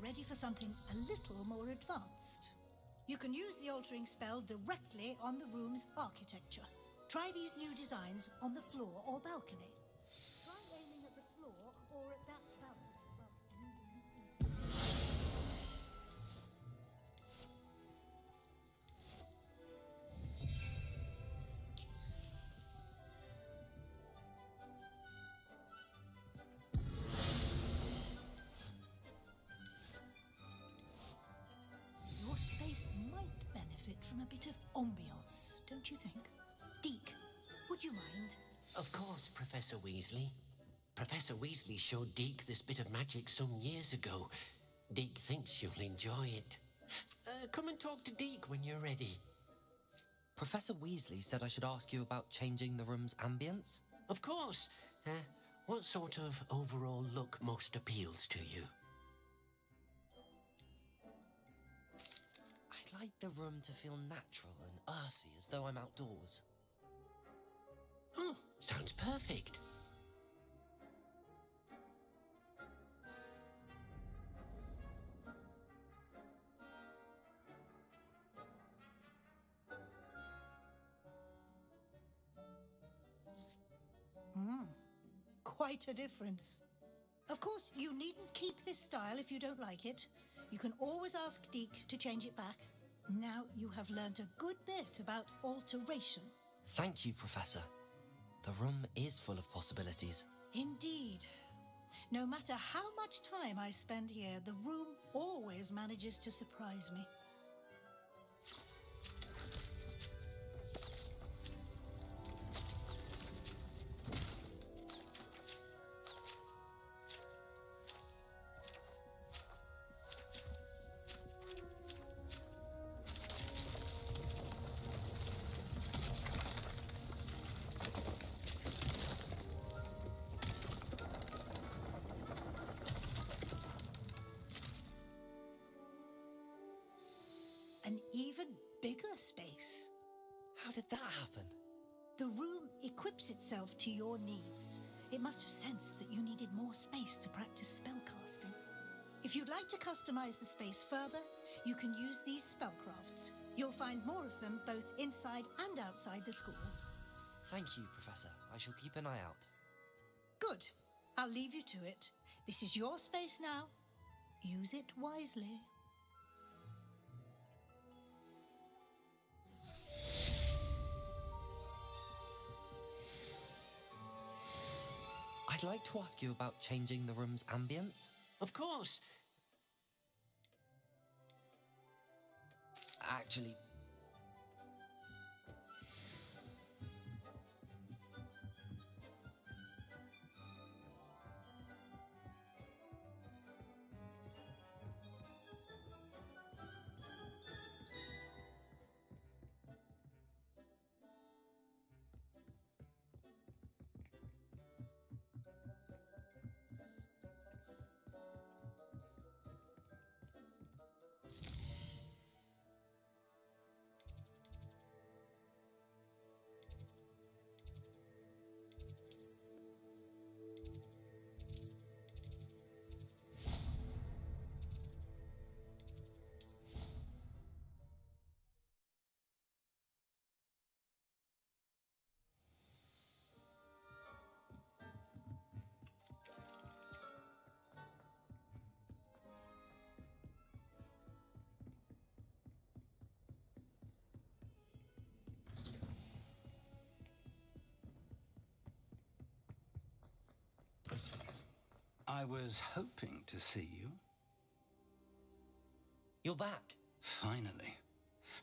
ready for something a little more advanced. You can use the altering spell directly on the room's architecture. Try these new designs on the floor or balcony. Try aiming at the floor or at that balcony, but your space might benefit from a bit of ambiance, don't you think? Deke, would you mind? Of course, Professor Weasley. Professor Weasley showed Deke this bit of magic some years ago. Deke thinks you'll enjoy it. Come and talk to Deke when you're ready. Professor Weasley said I should ask you about changing the room's ambience? Of course. What sort of overall look most appeals to you? I'd like the room to feel natural and earthy, as though I'm outdoors. Oh, sounds perfect. Quite a difference. Of course, you needn't keep this style if you don't like it. You can always ask Deke to change it back. Now you have learnt a good bit about alteration. Thank you, Professor. The room is full of possibilities. Indeed. No matter how much time I spend here, the room always manages to surprise me. An even bigger space. How did that happen? The room equips itself to your needs. It must have sensed that you needed more space to practice spellcasting. If you'd like to customize the space further, you can use these spellcrafts. You'll find more of them both inside and outside the school. Thank you, Professor. I shall keep an eye out. Good. I'll leave you to it. This is your space now. Use it wisely. I'd like to ask you about changing the room's ambience. Of course. Actually, I was hoping to see you. You're back. Finally.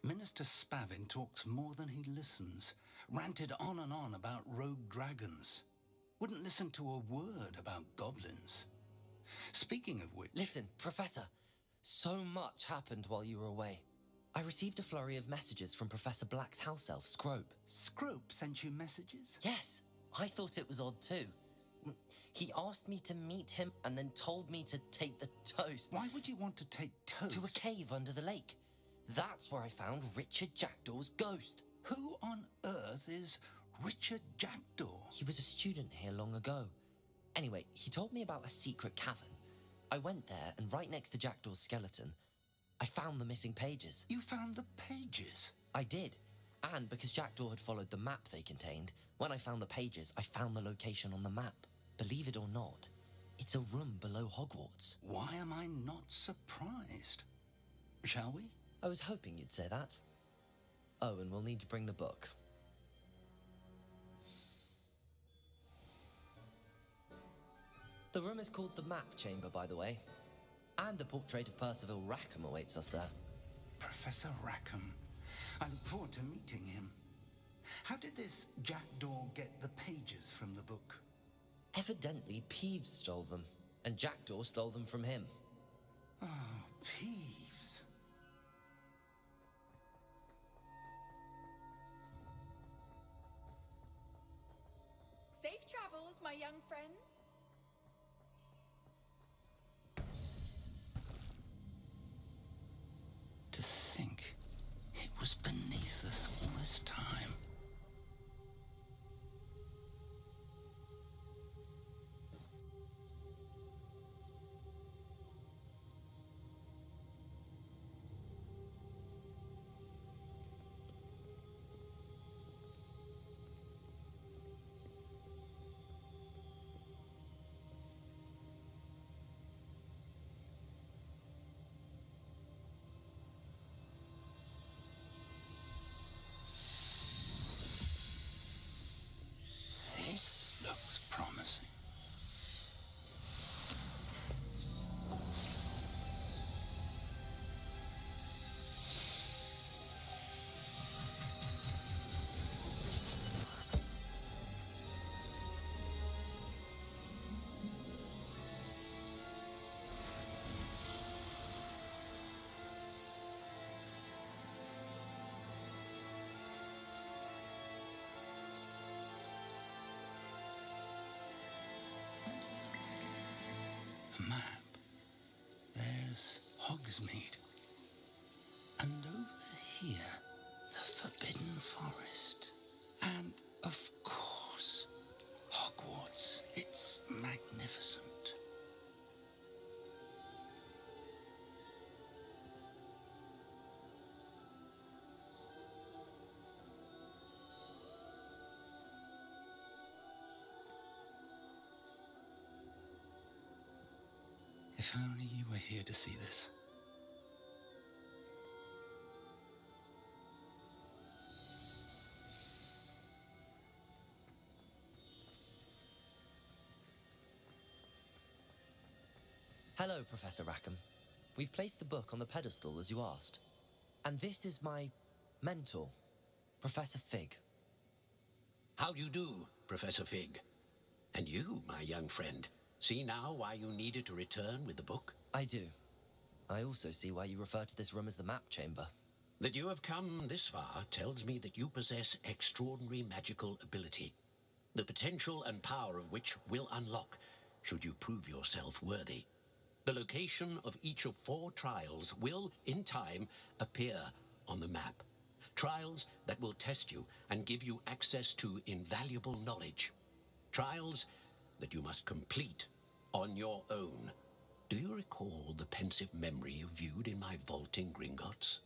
Minister Spavin talks more than he listens. Ranted on and on about rogue dragons. Wouldn't listen to a word about goblins. Speaking of which... Listen, Professor. So much happened while you were away. I received a flurry of messages from Professor Black's house elf, Scrope. Scrope sent you messages? Yes. I thought it was odd too. He asked me to meet him and then told me to take the toast. Why would you want to take toast? To a cave under the lake. That's where I found Richard Jackdaw's ghost. Who on earth is Richard Jackdaw? He was a student here long ago. Anyway, he told me about a secret cavern. I went there, and right next to Jackdaw's skeleton, I found the missing pages. You found the pages? I did. And because Jackdaw had followed the map they contained, when I found the pages, I found the location on the map. Believe it or not, it's a room below Hogwarts. Why am I not surprised? Shall we? I was hoping you'd say that. Oh, and we'll need to bring the book. The room is called the Map Chamber, by the way. And a portrait of Percival Rackham awaits us there. Professor Rackham. I look forward to meeting him. How did this Jackdaw get the pages from the book? Evidently, Peeves stole them, and Jackdaw stole them from him. Oh, Peeves. Safe travels, my young friends. To think it was beneath us all this time. This looks promising. A map. There's Hogsmeade. And over here, the Forbidden Forest. And, of course, Hogwarts. It's magnificent. If only you were here to see this. Hello, Professor Rackham. We've placed the book on the pedestal as you asked. And this is my mentor, Professor Fig. How do you do, Professor Fig? And you, my young friend, see now why you needed to return with the book? I do. I also see why you refer to this room as the Map Chamber. That you have come this far tells me that you possess extraordinary magical ability, the potential and power of which will unlock should you prove yourself worthy. The location of each of 4 trials will, in time, appear on the map. Trials that will test you and give you access to invaluable knowledge. Trials that you must complete on your own. Do you recall the pensive memory you viewed in my vault in Gringotts?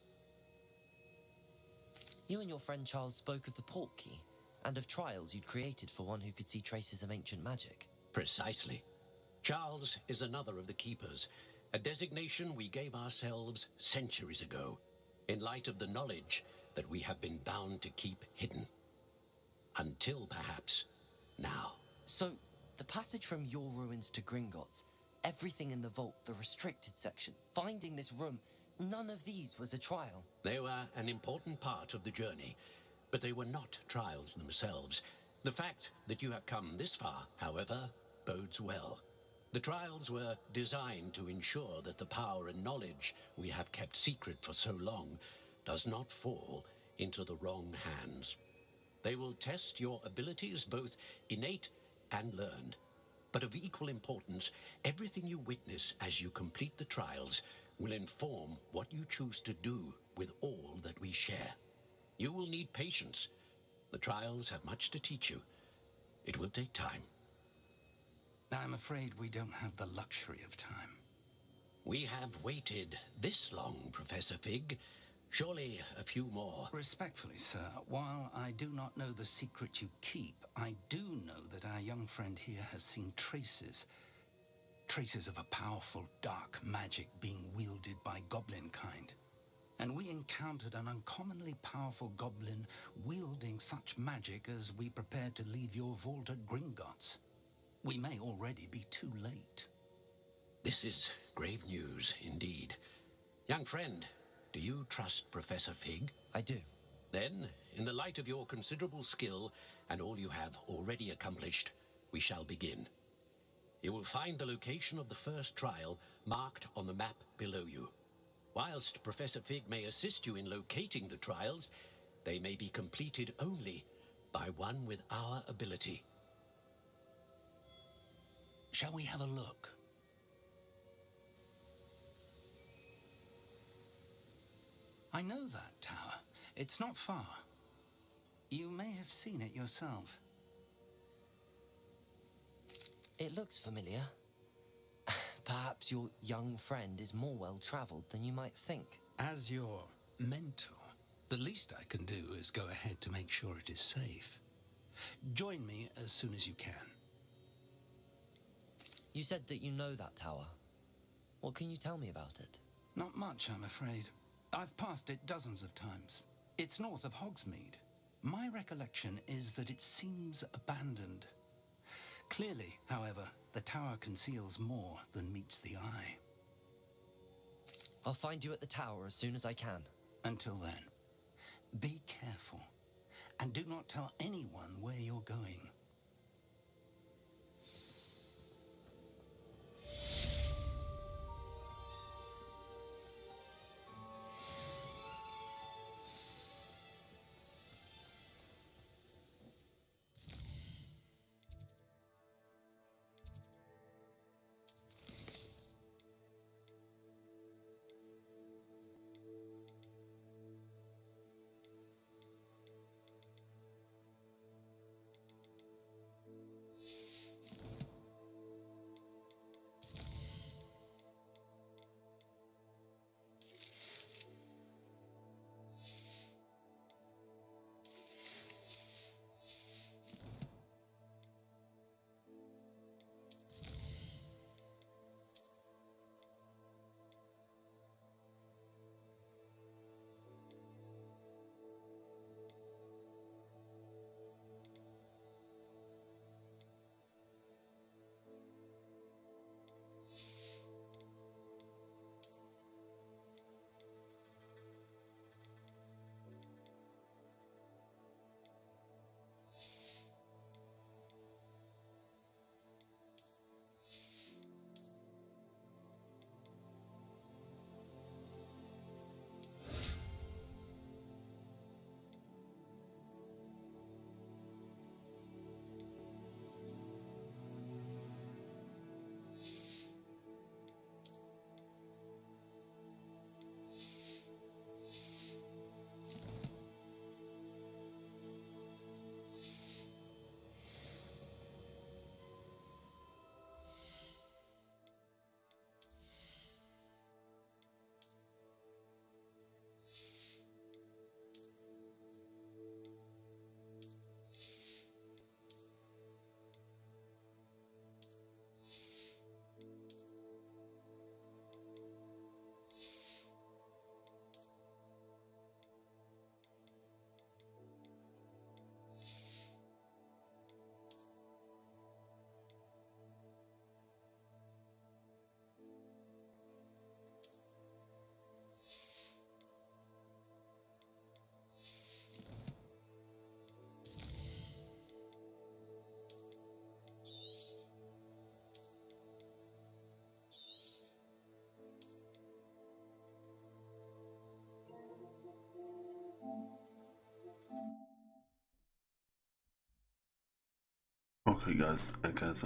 You and your friend Charles spoke of the port key, and of trials you'd created for one who could see traces of ancient magic. Precisely. Charles is another of the Keepers, a designation we gave ourselves centuries ago, in light of the knowledge that we have been bound to keep hidden. Until, perhaps, now. So, the passage from your ruins to Gringotts, everything in the vault, the restricted section, finding this room, none of these was a trial. They were an important part of the journey, but they were not trials themselves. The fact that you have come this far, however, bodes well. The trials were designed to ensure that the power and knowledge we have kept secret for so long does not fall into the wrong hands. They will test your abilities, both innate and learned. But of equal importance, everything you witness as you complete the trials will inform what you choose to do with all that we share. You will need patience. The trials have much to teach you. It will take time. I'm afraid we don't have the luxury of time. We have waited this long, Professor Fig. Surely a few more. Respectfully, sir, while I do not know the secret you keep, I do know that our young friend here has seen traces. Traces of a powerful dark magic being wielded by goblin kind. And we encountered an uncommonly powerful goblin wielding such magic as we prepared to leave your vault at Gringotts. We may already be too late. This is grave news indeed. Young friend, do you trust Professor Fig? I do. Then, in the light of your considerable skill and all you have already accomplished, we shall begin. You will find the location of the first trial marked on the map below you. Whilst Professor Fig may assist you in locating the trials, they may be completed only by one with our ability. Shall we have a look? I know that tower. It's not far. You may have seen it yourself. It looks familiar. Perhaps your young friend is more well-traveled than you might think. As your mentor, the least I can do is go ahead to make sure it is safe. Join me as soon as you can. You said that you know that tower. What can you tell me about it? Not much, I'm afraid. I've passed it dozens of times. It's north of Hogsmeade. My recollection is that it seems abandoned. Clearly, however, the tower conceals more than meets the eye. I'll find you at the tower as soon as I can. Until then, be careful, and do not tell anyone where you're going. Okay guys, I guess